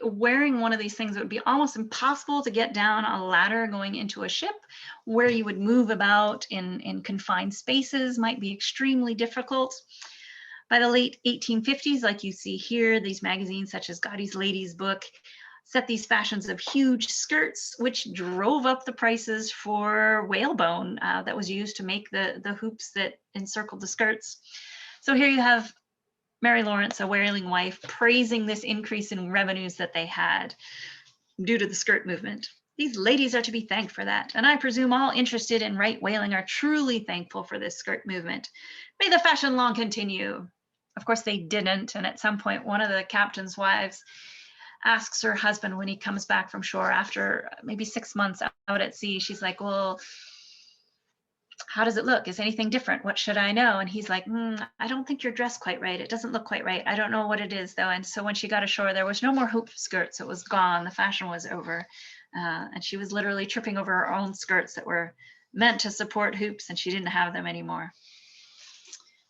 wearing one of these things would be almost impossible to get down a ladder going into a ship. Where you would move about in confined spaces might be extremely difficult. By the late 1850s, like you see here, these magazines such as Godey's Ladies Book set these fashions of huge skirts, which drove up the prices for whalebone that was used to make the hoops that encircled the skirts. So here you have Mary Lawrence, a whaling wife, praising this increase in revenues that they had due to the skirt movement. These ladies are to be thanked for that, and I presume all interested in right whaling are truly thankful for this skirt movement. May the fashion long continue. Of course, they didn't, and at some point, one of the captain's wives asks her husband when he comes back from shore after maybe 6 months out at sea, she's like, well, how does it look? Is anything different? What should I know? And he's like, I don't think you're dressed quite right. It doesn't look quite right. I don't know what it is though. And so when she got ashore, there was no more hoop skirts. It was gone. The fashion was over. And she was literally tripping over her own skirts that were meant to support hoops, and she didn't have them anymore.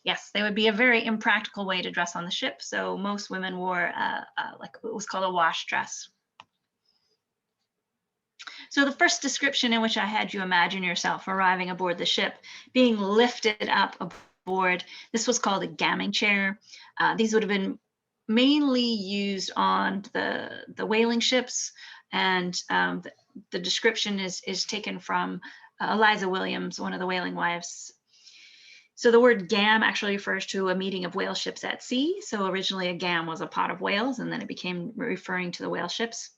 Yes, they would be a very impractical way to dress on the ship. So most women wore like what was called a wash dress. So the first description in which I had you imagine yourself arriving aboard the ship, being lifted up aboard, this was called a gamming chair. These would have been mainly used on the whaling ships, and the description is taken from Eliza Williams, one of the whaling wives. So the word gam actually refers to a meeting of whale ships at sea. So originally a gam was a pot of whales, and then it became referring to the whale ships.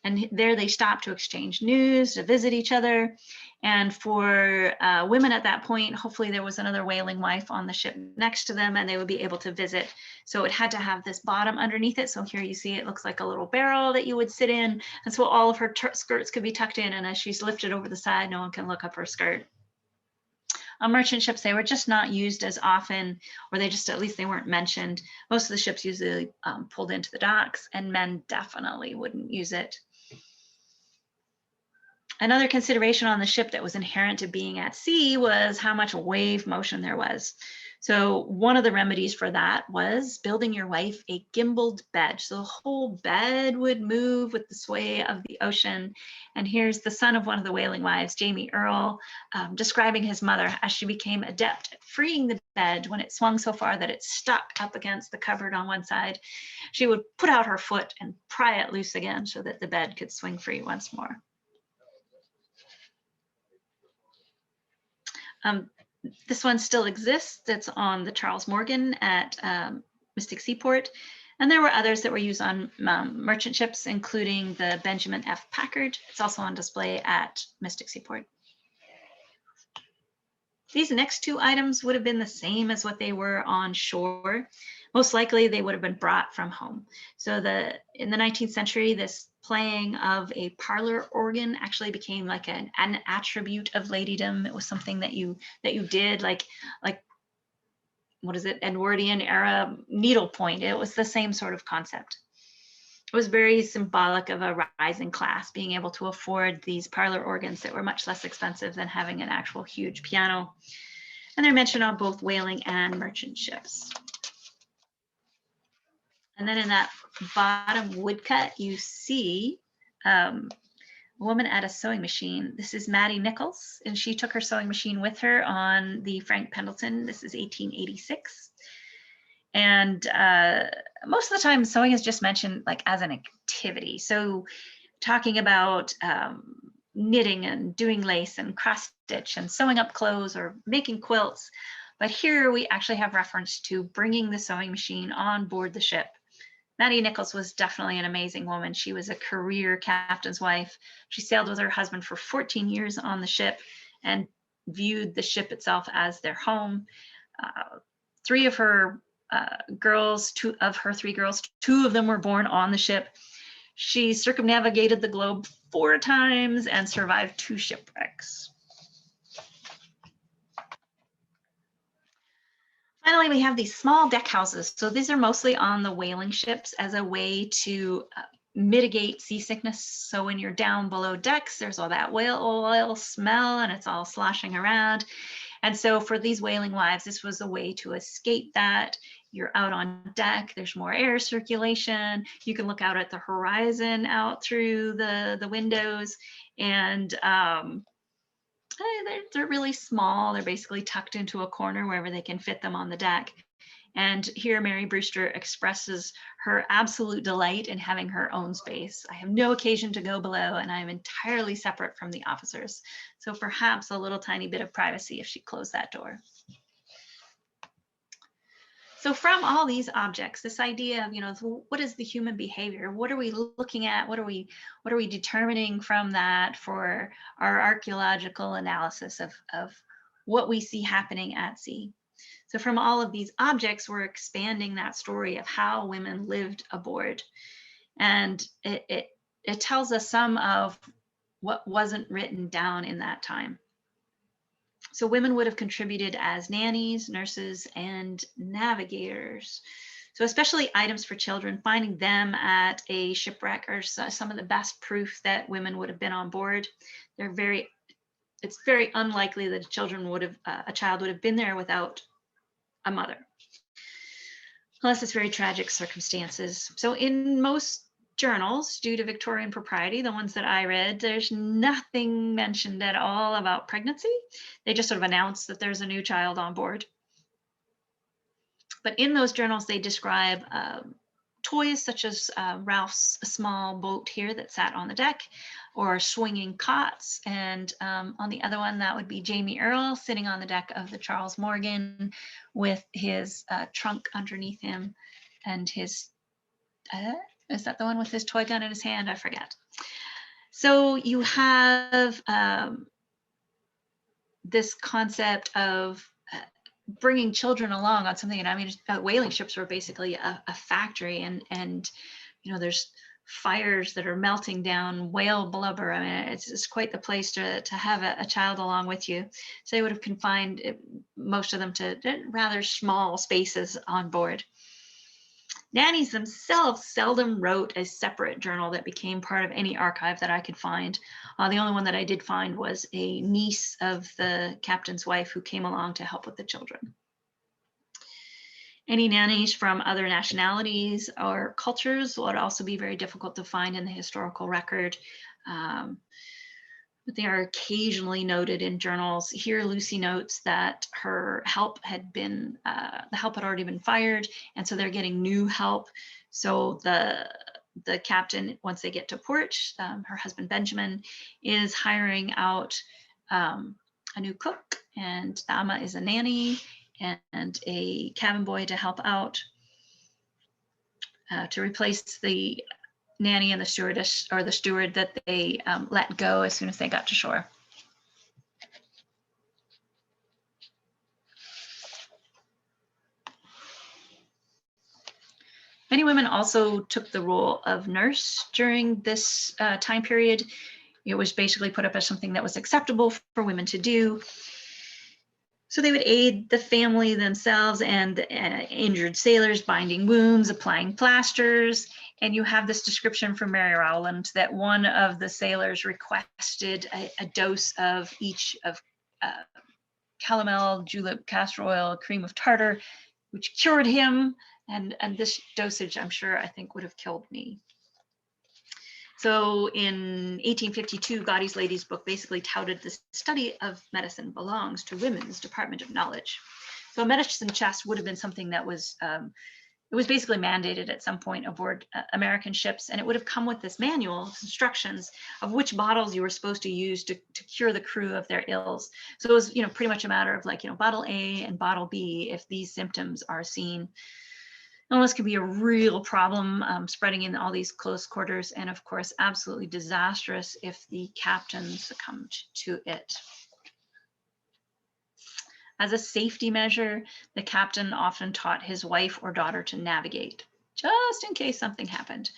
And there they stopped to exchange news, to visit each other. And for women at that point, hopefully there was another whaling wife on the ship next to them, and they would be able to visit. So it had to have this bottom underneath it. So here you see it looks like a little barrel that you would sit in. And so all of her skirts could be tucked in. And as she's lifted over the side, no one can look up her skirt. On merchant ships, they were just not used as often, or they just, at least they weren't mentioned. Most of the ships usually pulled into the docks, and men definitely wouldn't use it. Another consideration on the ship that was inherent to being at sea was how much wave motion there was. So one of the remedies for that was building your wife a gimbaled bed. So the whole bed would move with the sway of the ocean. And here's the son of one of the whaling wives, Jamie Earl, describing his mother as she became adept at freeing the bed when it swung so far that it stuck up against the cupboard on one side. She would put out her foot and pry it loose again so that the bed could swing free once more. This one still exists. It's on the Charles Morgan at Mystic Seaport. And there were others that were used on merchant ships, including the Benjamin F. Packard. It's also on display at Mystic Seaport. These next two items would have been the same as what they were on shore. Most likely they would have been brought from home. So in the 19th century, this playing of a parlor organ actually became like an attribute of ladydom. It was something that you did, like what is it, Edwardian era needlepoint. It was the same sort of concept. It was very symbolic of a rising class being able to afford these parlor organs that were much less expensive than having an actual huge piano. And they're mentioned on both whaling and merchant ships. And then in that bottom woodcut, you see a woman at a sewing machine. This is Maddie Nichols, and she took her sewing machine with her on the Frank Pendleton. This is 1886. And most of the time, sewing is just mentioned like as an activity. So talking about knitting and doing lace and cross stitch and sewing up clothes or making quilts. But here we actually have reference to bringing the sewing machine on board the ship. Maddie Nichols was definitely an amazing woman. She was a career captain's wife. She sailed with her husband for 14 years on the ship and viewed the ship itself as their home. Three of her girls, two of them were born on the ship. She circumnavigated the globe 4 times and survived 2 shipwrecks. Finally, we have these small deck houses. So these are mostly on the whaling ships as a way to mitigate seasickness. So when you're down below decks, there's all that whale oil smell and it's all sloshing around. And so for these whaling wives, this was a way to escape that. You're out on deck, there's more air circulation, you can look out at the horizon out through the windows, and they're really small. They're basically tucked into a corner wherever they can fit them on the deck. And here Mary Brewster expresses her absolute delight in having her own space. I have no occasion to go below, and I'm entirely separate from the officers. So perhaps a little tiny bit of privacy if she closed that door. So from all these objects, this idea of, you know, what is the human behavior? What are we looking at? What are we determining from that for our archaeological analysis of what we see happening at sea? So from all of these objects, we're expanding that story of how women lived aboard. And it tells us some of what wasn't written down in that time. So women would have contributed as nannies, nurses, and navigators. So especially items for children, finding them at a shipwreck are some of the best proof that women would have been on board. It's very unlikely that a child would have been there without a mother, unless it's very tragic circumstances. So in most journals, due to Victorian propriety, the ones that I read, there's nothing mentioned at all about pregnancy. They just sort of announce that there's a new child on board. But in those journals, they describe toys such as Ralph's small boat here that sat on the deck, or swinging cots. And on the other one, that would be Jamie Earl sitting on the deck of the Charles Morgan with his trunk underneath him and his, is that the one with his toy gun in his hand? I forget. So you have this concept of bringing children along on something. And I mean, whaling ships were basically a factory, and you know, there's fires that are melting down whale blubber. I mean, it's quite the place to have a child along with you. So they would have confined most of them to rather small spaces on board. Nannies themselves seldom wrote a separate journal that became part of any archive that I could find. The only one that I did find was a niece of the captain's wife who came along to help with the children. Any nannies from other nationalities or cultures would also be very difficult to find in the historical record. But they are occasionally noted in journals. Here, Lucy notes that her help had been, the help had already been fired, and so they're getting new help. So the captain, once they get to port, her husband Benjamin is hiring out a new cook, and Amma is a nanny, and a cabin boy to help out to replace the nanny and the stewardess, or the steward, that they let go as soon as they got to shore. Many women also took the role of nurse during this time period. It was basically put up as something that was acceptable for women to do. So they would aid the family themselves and injured sailors, binding wounds, applying plasters. And you have this description from Mary Rowland that one of the sailors requested a dose of each of calomel, julep, castor oil, cream of tartar, which cured him. And this dosage, I'm sure, I think would have killed me. So in 1852, Godey's Lady's Book basically touted the study of medicine belongs to women's Department of Knowledge. So a medicine chest would have been something that was, it was basically mandated at some point aboard American ships, and it would have come with this manual of instructions of which bottles you were supposed to use to cure the crew of their ills. So it was, you know, pretty much a matter of like, you know, bottle A and bottle B if these symptoms are seen. Illness can be a real problem, spreading in all these close quarters, and of course, absolutely disastrous if the captain succumbed to it. As a safety measure, the captain often taught his wife or daughter to navigate, just in case something happened.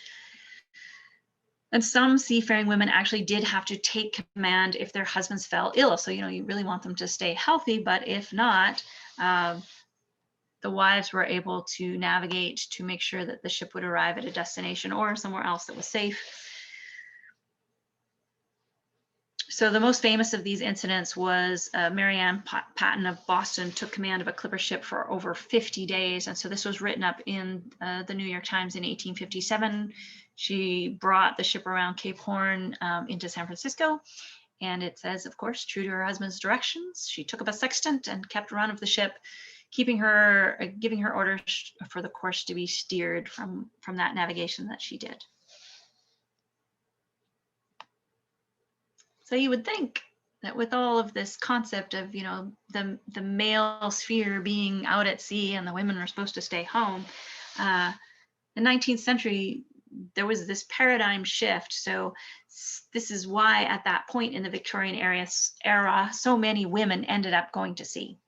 And some seafaring women actually did have to take command if their husbands fell ill. So, you know, you really want them to stay healthy, but if not, the wives were able to navigate to make sure that the ship would arrive at a destination or somewhere else that was safe. So the most famous of these incidents was Mary Ann Patton of Boston took command of a clipper ship for over 50 days. And so this was written up in the New York Times in 1857. She brought the ship around Cape Horn into San Francisco. And it says, of course, true to her husband's directions, she took up a sextant and kept run of the ship, giving her orders for the course to be steered from that navigation that she did. So you would think that with all of this concept of, you know, the male sphere being out at sea and the women were supposed to stay home, the 19th century, there was this paradigm shift. So this is why at that point in the Victorian era, so many women ended up going to sea.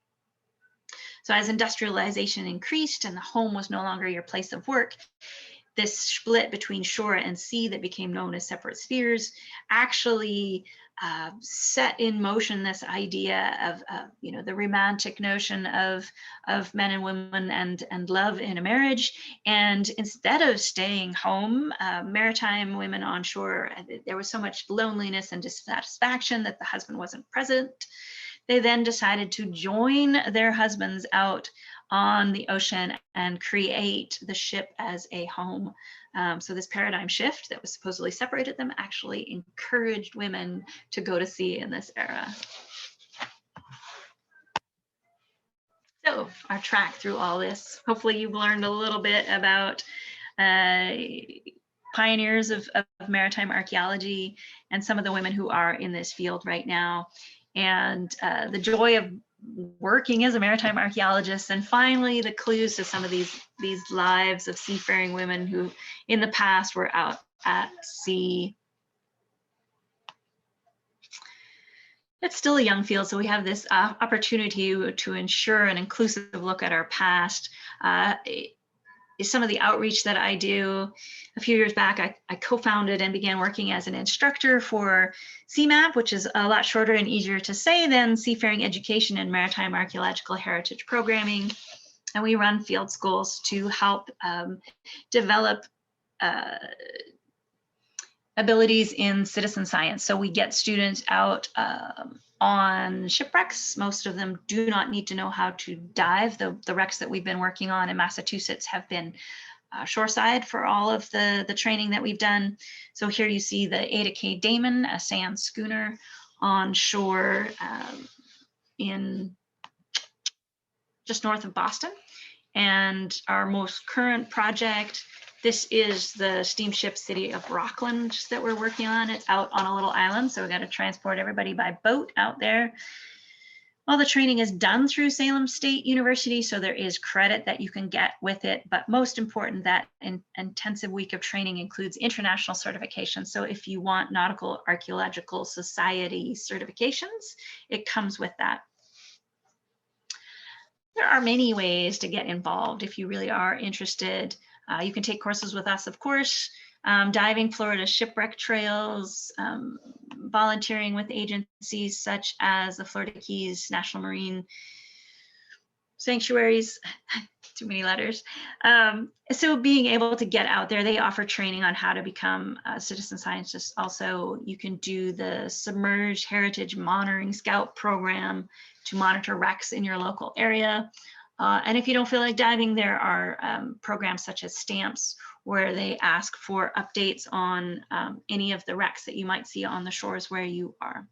So as industrialization increased and the home was no longer your place of work, this split between shore and sea that became known as separate spheres actually set in motion this idea of you know, the romantic notion of men and women and love in a marriage. And instead of staying home, maritime women on shore, there was so much loneliness and dissatisfaction that the husband wasn't present. They then decided to join their husbands out on the ocean and create the ship as a home. So this paradigm shift that was supposedly separated them actually encouraged women to go to sea in this era. So our track through all this, hopefully you've learned a little bit about pioneers of maritime archaeology and some of the women who are in this field right now, and the joy of working as a maritime archaeologist, and finally the clues to some of these lives of seafaring women who in the past were out at sea. It's still a young field, so we have this opportunity to ensure an inclusive look at our past. Some of the outreach that I do. A few years back, I co-founded and began working as an instructor for CMAP, which is a lot shorter and easier to say than Seafaring Education and Maritime Archaeological Heritage Programming. And we run field schools to help develop abilities in citizen science. So we get students out on shipwrecks. Most of them do not need to know how to dive. The wrecks that we've been working on in Massachusetts have been shoreside for all of the training that we've done. So here you see the Ada K. Damon, a sand schooner on shore in just north of Boston. And our most current project, this is the steamship city of Rockland that we're working on. It's out on a little island, so we got to transport everybody by boat out there. All the training is done through Salem State University, so there is credit that you can get with it. But most important, that intensive week of training includes international certification. So if you want Nautical Archaeological Society certifications, it comes with that. There are many ways to get involved if you really are interested. You can take courses with us, of course, diving Florida shipwreck trails, volunteering with agencies such as the Florida Keys National Marine Sanctuaries, too many letters. So being able to get out there, they offer training on how to become a citizen scientist. Also, you can do the Submerged Heritage Monitoring Scout program to monitor wrecks in your local area. And if you don't feel like diving, there are programs such as Stamps, where they ask for updates on any of the wrecks that you might see on the shores where you are.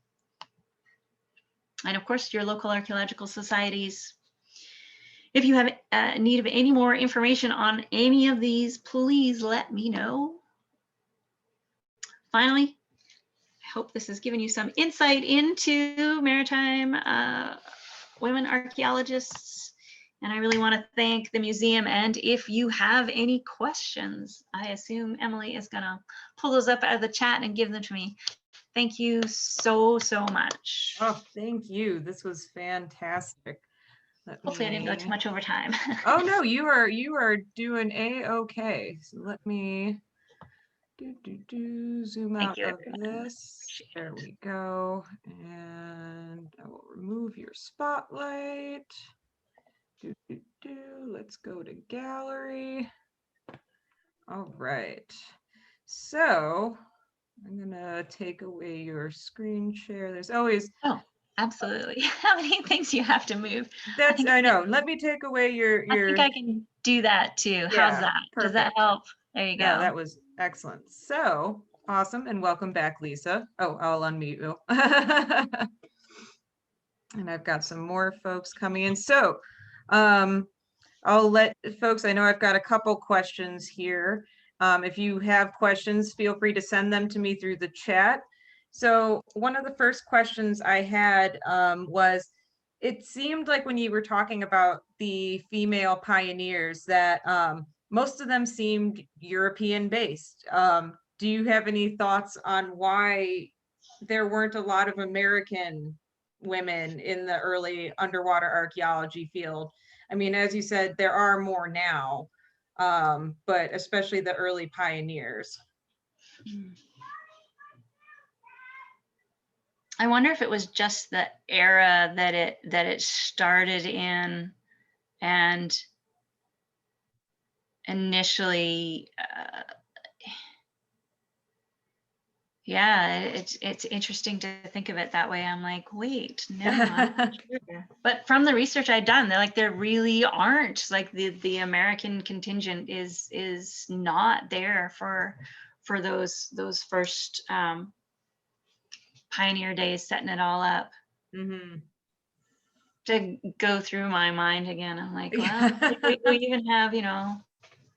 And of course, your local archaeological societies. If you have need of any more information on any of these, please let me know. Finally, I hope this has given you some insight into maritime women archaeologists. And I really want to thank the museum. And if you have any questions, I assume Emily is going to pull those up out of the chat and give them to me. Thank you so much. Oh, thank you. This was fantastic. Hopefully I didn't go too much over time. Oh no, you are doing a-okay. So let me zoom out of this. There we go. And I will remove your spotlight. Let's go to gallery. All right. So I'm gonna take away your screen share. There's always, Oh, absolutely. How many things you have to move? I know. Let me take away I think I can do that too. How's Yeah, that? Does that perfect. help? There you No, go. that was excellent. So awesome. And welcome back, Lisa. Oh, I'll unmute you. And I've got some more folks coming in. So I'll let folks, I know I've got a couple questions here. If you have questions, feel free to send them to me through the chat. So one of the first questions I had was, it seemed like when you were talking about the female pioneers that most of them seemed European based. Do you have any thoughts on why there weren't a lot of American women in the early underwater archaeology field? I mean, as you said, there are more now, but especially the early pioneers. I wonder if it was just the era that it started in, and initially, yeah, it's interesting to think of it that way. I'm like, wait, no, I'm not sure. But from the research I'd done, there really aren't, like, the American contingent is not there for those first pioneer days, setting it all up. Mm-hmm. To go through my mind again, I'm like, well, we even have,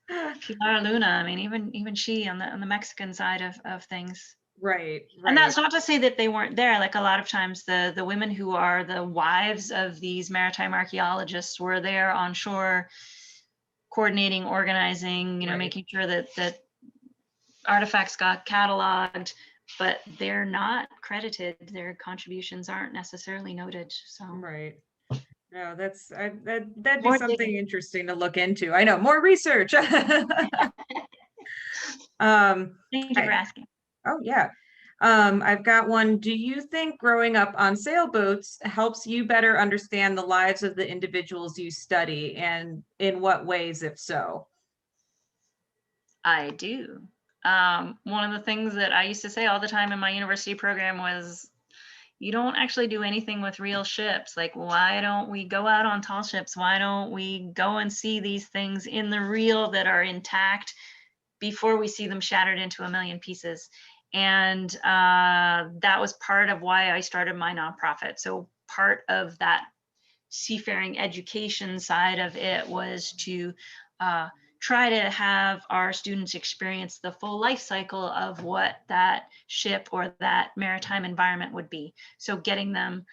Pilar Luna. I mean, even she on the Mexican side of things. Right. And that's not to say that they weren't there. Like, a lot of times the women who are the wives of these maritime archaeologists were there on shore, coordinating, organizing, making sure that artifacts got cataloged, but they're not credited. Their contributions aren't necessarily noted. So Right. No, that'd be More something digging. interesting to look into. I know, more research. Thank you for asking. Oh yeah. I've got one. Do you think growing up on sailboats helps you better understand the lives of the individuals you study, and in what ways, if so? I do. One of the things that I used to say all the time in my university program was, you don't actually do anything with real ships. Like, why don't we go out on tall ships? Why don't we go and see these things in the real that are intact before we see them shattered into a million pieces? And that was part of why I started my nonprofit. So part of that seafaring education side of it was to try to have our students experience the full life cycle of what that ship or that maritime environment would be. So getting them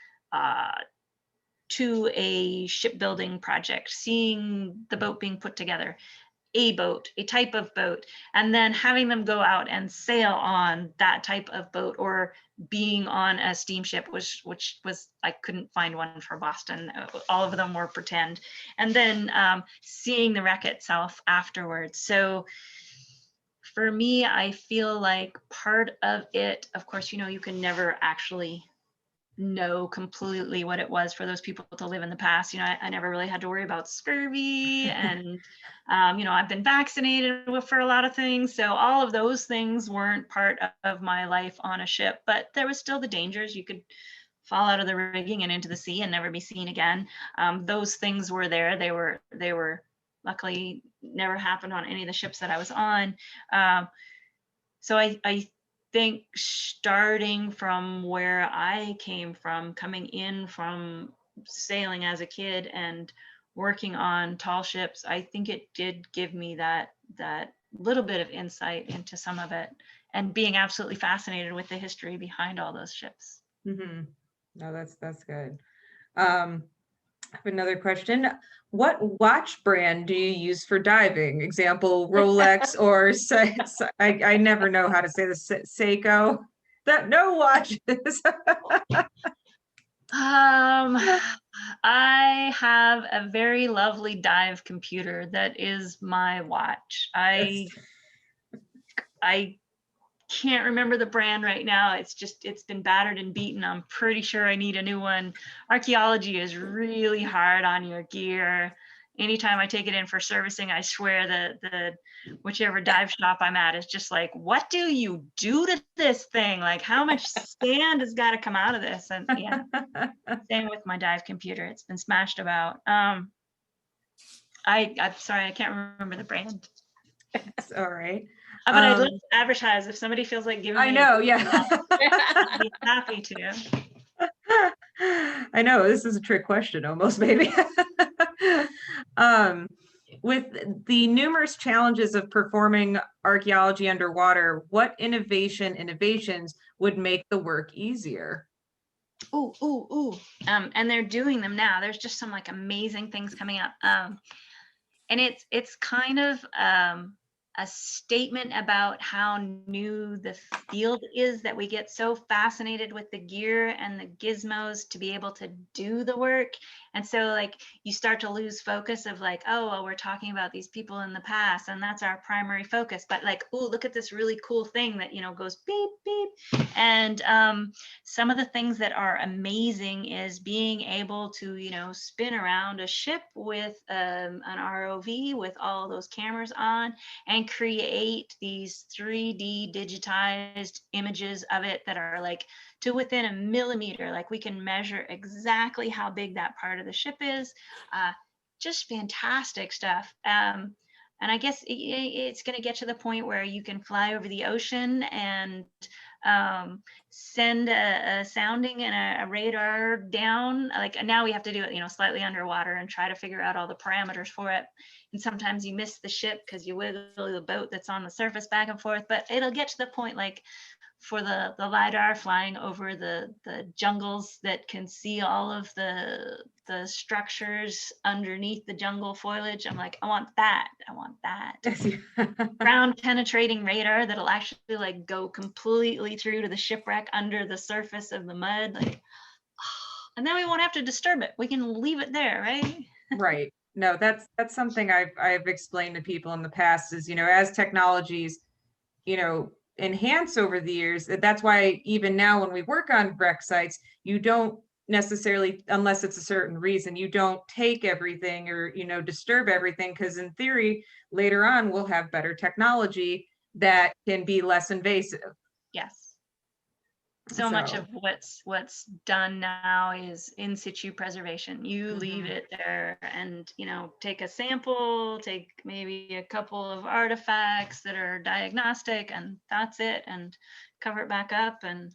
to a shipbuilding project, seeing the boat being put together, a boat, a type of boat, and then having them go out and sail on that type of boat, or being on a steamship, which was, I couldn't find one for Boston. All of them were pretend. And then seeing the wreck itself afterwards. So for me, I feel like part of it, of course, you can never actually know completely what it was for those people to live in the past. I never really had to worry about scurvy, and I've been vaccinated for a lot of things, so all of those things weren't part of my life on a ship. But there was still the dangers. You could fall out of the rigging and into the sea and never be seen again. Those things were there. They were luckily never happened on any of the ships that I was on. So I think, starting from where I came from, coming in from sailing as a kid and working on tall ships, I think it did give me that little bit of insight into some of it, and being absolutely fascinated with the history behind all those ships. Mm-hmm. No, that's good. I have another question. What watch brand do you use for diving? Example, Rolex or I never know how to say this, Seiko. That no watches. I have a very lovely dive computer that is my watch. I can't remember the brand right now. It's been battered and beaten. I'm pretty sure I need a new one. Archaeology is really hard on your gear. anytime I take it in for servicing, I swear the whichever dive shop I'm at is just like, what do you do to this thing? Like, how much sand has got to come out of this? And yeah, same with my dive computer. It's been smashed about. I'm sorry, I can't remember the brand. It's all right. But I'd love to advertise if somebody feels like giving me. I know, yeah. I'd be happy to. I know, this is a trick question almost, maybe. With the numerous challenges of performing archaeology underwater, what innovations would make the work easier? Ooh. And they're doing them now. There's just some like amazing things coming up. And it's kind of a statement about how new the field is, that we get so fascinated with the gear and the gizmos to be able to do the work. And so like you start to lose focus of like, oh, well, we're talking about these people in the past and that's our primary focus. But like, oh, look at this really cool thing that, goes beep, beep. And some of the things that are amazing is being able to, spin around a ship with an ROV with all those cameras on and create these 3D digitized images of it that are like to within a millimeter. Like we can measure exactly how big that part of the ship is. Just fantastic stuff. And I guess it's going to get to the point where you can fly over the ocean and send a sounding and a radar down. Like now we have to do it, slightly underwater and try to figure out all the parameters for it. And sometimes you miss the ship because you wiggle the boat that's on the surface back and forth. But it'll get to the point like for the LiDAR flying over the jungles that can see all of the structures underneath the jungle foliage. I'm like, I want that. Ground penetrating radar that'll actually like go completely through to the shipwreck under the surface of the mud. Like, and then we won't have to disturb it. We can leave it there, right? Right. No, that's something I've explained to people in the past is, as technologies, enhance over the years. That's why even now when we work on wreck sites, you don't necessarily, unless it's a certain reason, you don't take everything or, disturb everything, because in theory, later on, we'll have better technology that can be less invasive. Yes. So much of what's done now is in situ preservation. You leave it there and, take a sample, take maybe a couple of artifacts that are diagnostic, and that's it, and cover it back up and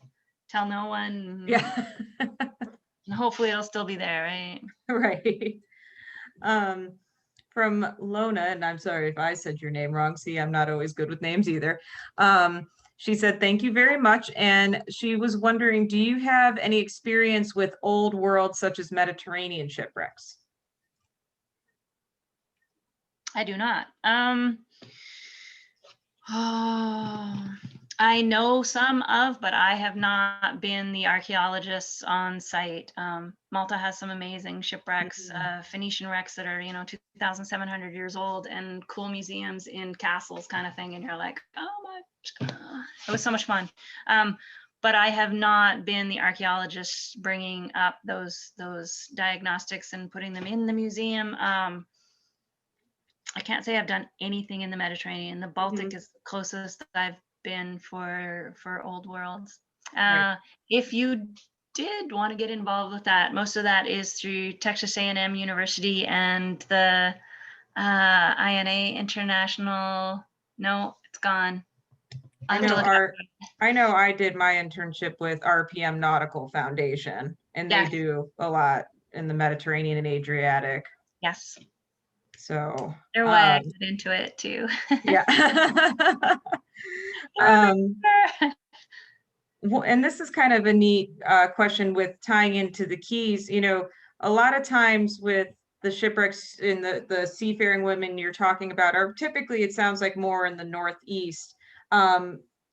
tell no one. Yeah. And hopefully it'll still be there, right? Right. From Lona, and I'm sorry if I said your name wrong. See, I'm not always good with names either. She said, thank you very much. And she was wondering, do you have any experience with old world such as Mediterranean shipwrecks? I do not. I know some of, but I have not been the archaeologists on site. Malta has some amazing shipwrecks, Phoenician wrecks that are, 2,700 years old, and cool museums in castles kind of thing. And you're like, oh my, it was so much fun. But I have not been the archaeologist bringing up those diagnostics and putting them in the museum. I can't say I've done anything in the Mediterranean. The Baltic is the closest that I've been for old worlds. Right. If you did want to get involved with that, most of that is through Texas A&M University and the INA International. No, it's gone. I know I did my internship with RPM Nautical Foundation, and they do a lot in the Mediterranean and Adriatic. Yes. So they're why I get into it too. Yeah. Well, and this is kind of a neat question with tying into the keys. A lot of times with the shipwrecks in the seafaring women you're talking about are typically, it sounds like, more in the Northeast.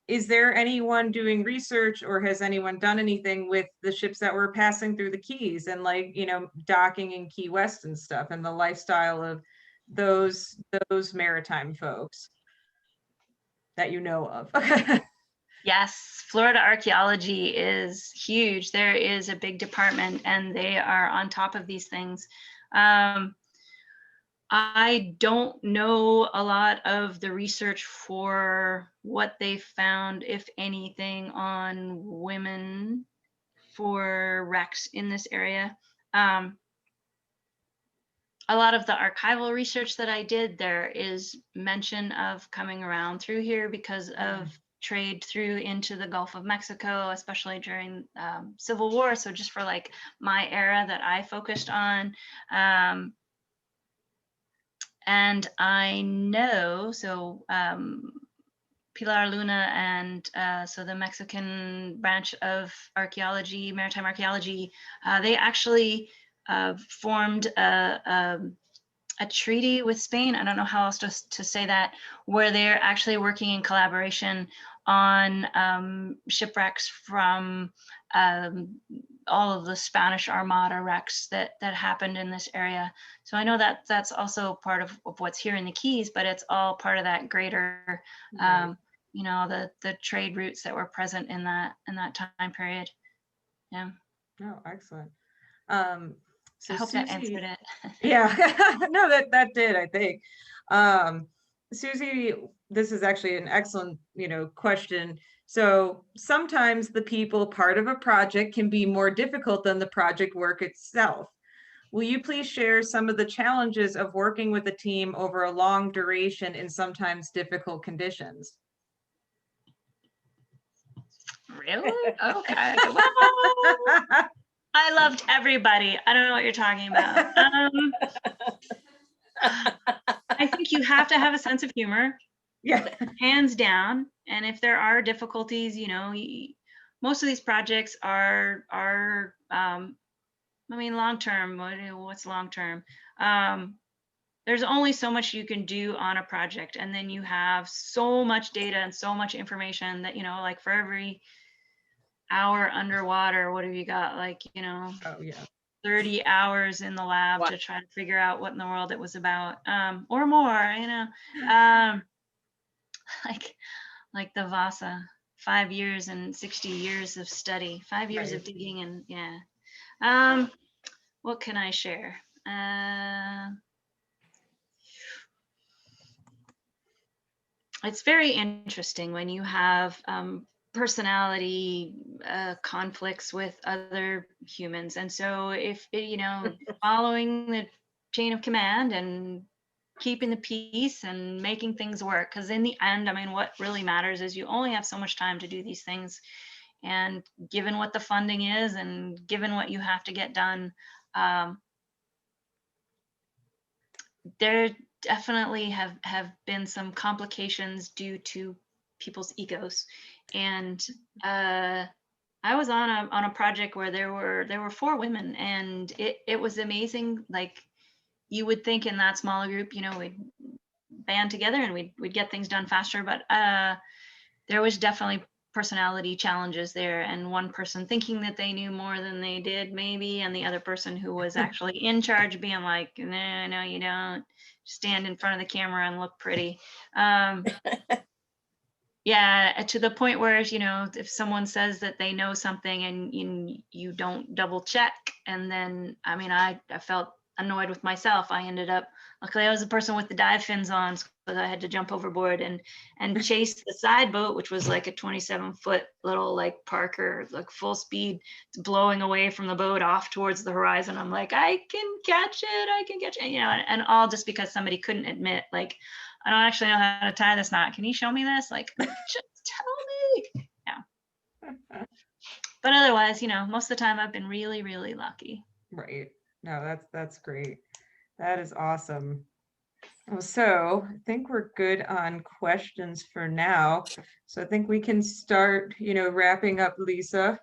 Is there anyone doing research, or has anyone done anything with the ships that were passing through the Keys and docking in Key West and stuff, and the lifestyle of those maritime folks that you know of? Yes, Florida archaeology is huge. There is a big department and they are on top of these things. I don't know a lot of the research for what they found, if anything, on women for wrecks in this area. A lot of the archival research that I did, there is mention of coming around through here because of trade through into the Gulf of Mexico, especially during Civil War. So just for like my era that I focused on. And I know, so Pilar Luna and so the Mexican branch of archaeology, maritime archaeology, they actually formed a treaty with Spain. I don't know how else to say that, where they're actually working in collaboration on shipwrecks from all of the Spanish Armada wrecks that happened in this area. So I know that that's also part of what's here in the Keys, but it's all part of that greater, you know, the trade routes that were present in that time period. Yeah. Oh, excellent. So I hope Susie, that answered it. yeah, no, that did, I think. Susie, this is actually an excellent, question. So sometimes the people part of a project can be more difficult than the project work itself. Will you please share some of the challenges of working with a team over a long duration in sometimes difficult conditions? Really? Okay. Well, I loved everybody. I don't know what you're talking about. I think you have to have a sense of humor. Yeah. Hands down. And if there are difficulties, most of these projects are I mean, long term. What's long term? There's only so much you can do on a project, and then you have so much data and so much information that like for every hour underwater, what have you got? Like Oh yeah. 30 hours in the lab to try to figure out what in the world it was about, or more. Like the Vasa, 5 years and 60 years of study, 5 years of digging, and yeah. What can I share? It's very interesting when you have personality conflicts with other humans, and so if following the chain of command and keeping the peace and making things work, because in the end, I mean, what really matters is you only have so much time to do these things, and given what the funding is and given what you have to get done, there definitely have been some complications due to people's egos. And I was on a project where there were 4 women, and it was amazing. Like, you would think in that small group, we'd band together and we'd get things done faster, but there was definitely personality challenges there, and one person thinking that they knew more than they did maybe, and the other person who was actually in charge being like, no, you don't, stand in front of the camera and look pretty. Yeah, to the point where if someone says that they know something and you don't double check, and then I mean I felt annoyed with myself. I ended up, luckily I was the person with the dive fins on, so I had to jump overboard and chase the side boat, which was like a 27-foot little like Parker, like full speed. It's blowing away from the boat off towards the horizon. I'm like, I can catch it, and all just because somebody couldn't admit, like, I don't actually know how to tie this knot. Can you show me this? Like, just tell me. Yeah. But otherwise, most of the time I've been really, really lucky. Right. No, that's great. That is awesome. Well, so I think we're good on questions for now. So I think we can start, wrapping up, Lisa.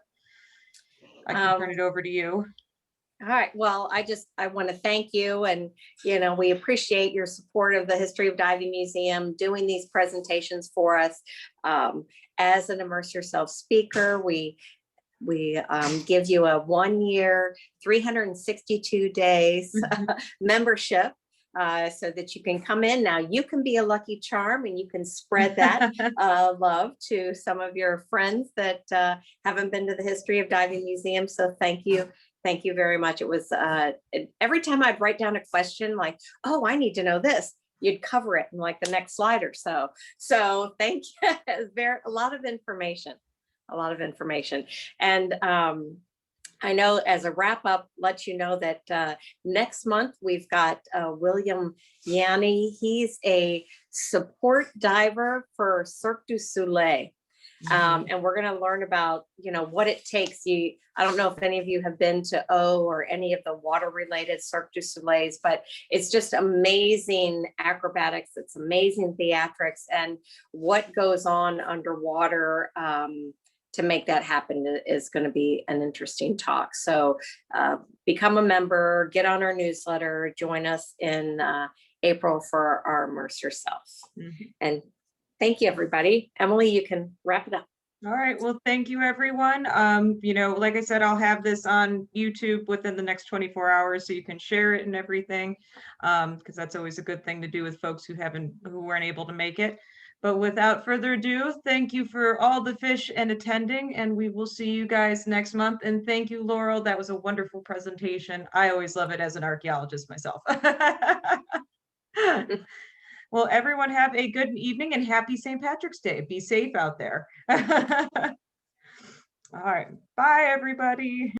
I can turn it over to you. All right. Well, I want to thank you, and we appreciate your support of the History of Diving Museum, doing these presentations for us. As an Immerse Yourself speaker, we give you a 1-year, 362 days membership, so that you can come in. Now you can be a lucky charm, and you can spread that love to some of your friends that haven't been to the History of Diving Museum. So thank you Thank you very much. It was every time I'd write down a question like, oh, I need to know this, you'd cover it in like the next slide or so. So thank you. A lot of information, a lot of information. And I know as a wrap up, let you know that next month we've got William Yanni. He's a support diver for Cirque du Soleil. And we're going to learn about, what it takes. I don't know if any of you have been to O or any of the water related Cirque du Soleils, but it's just amazing acrobatics. It's amazing theatrics, and what goes on underwater to make that happen is going to be an interesting talk. So become a member, get on our newsletter, join us in April for our Immerse Yourself. And thank you, everybody. Emily, you can wrap it up. All right. Well, thank you, everyone. Like I said, I'll have this on YouTube within the next 24 hours, so you can share it and everything, because that's always a good thing to do with folks who weren't able to make it. But without further ado, thank you for all the fish and attending, and we will see you guys next month. And thank you, Laurel. That was a wonderful presentation. I always love it as an archaeologist myself. Well, everyone have a good evening and happy St. Patrick's Day. Be safe out there. All right. Bye, everybody.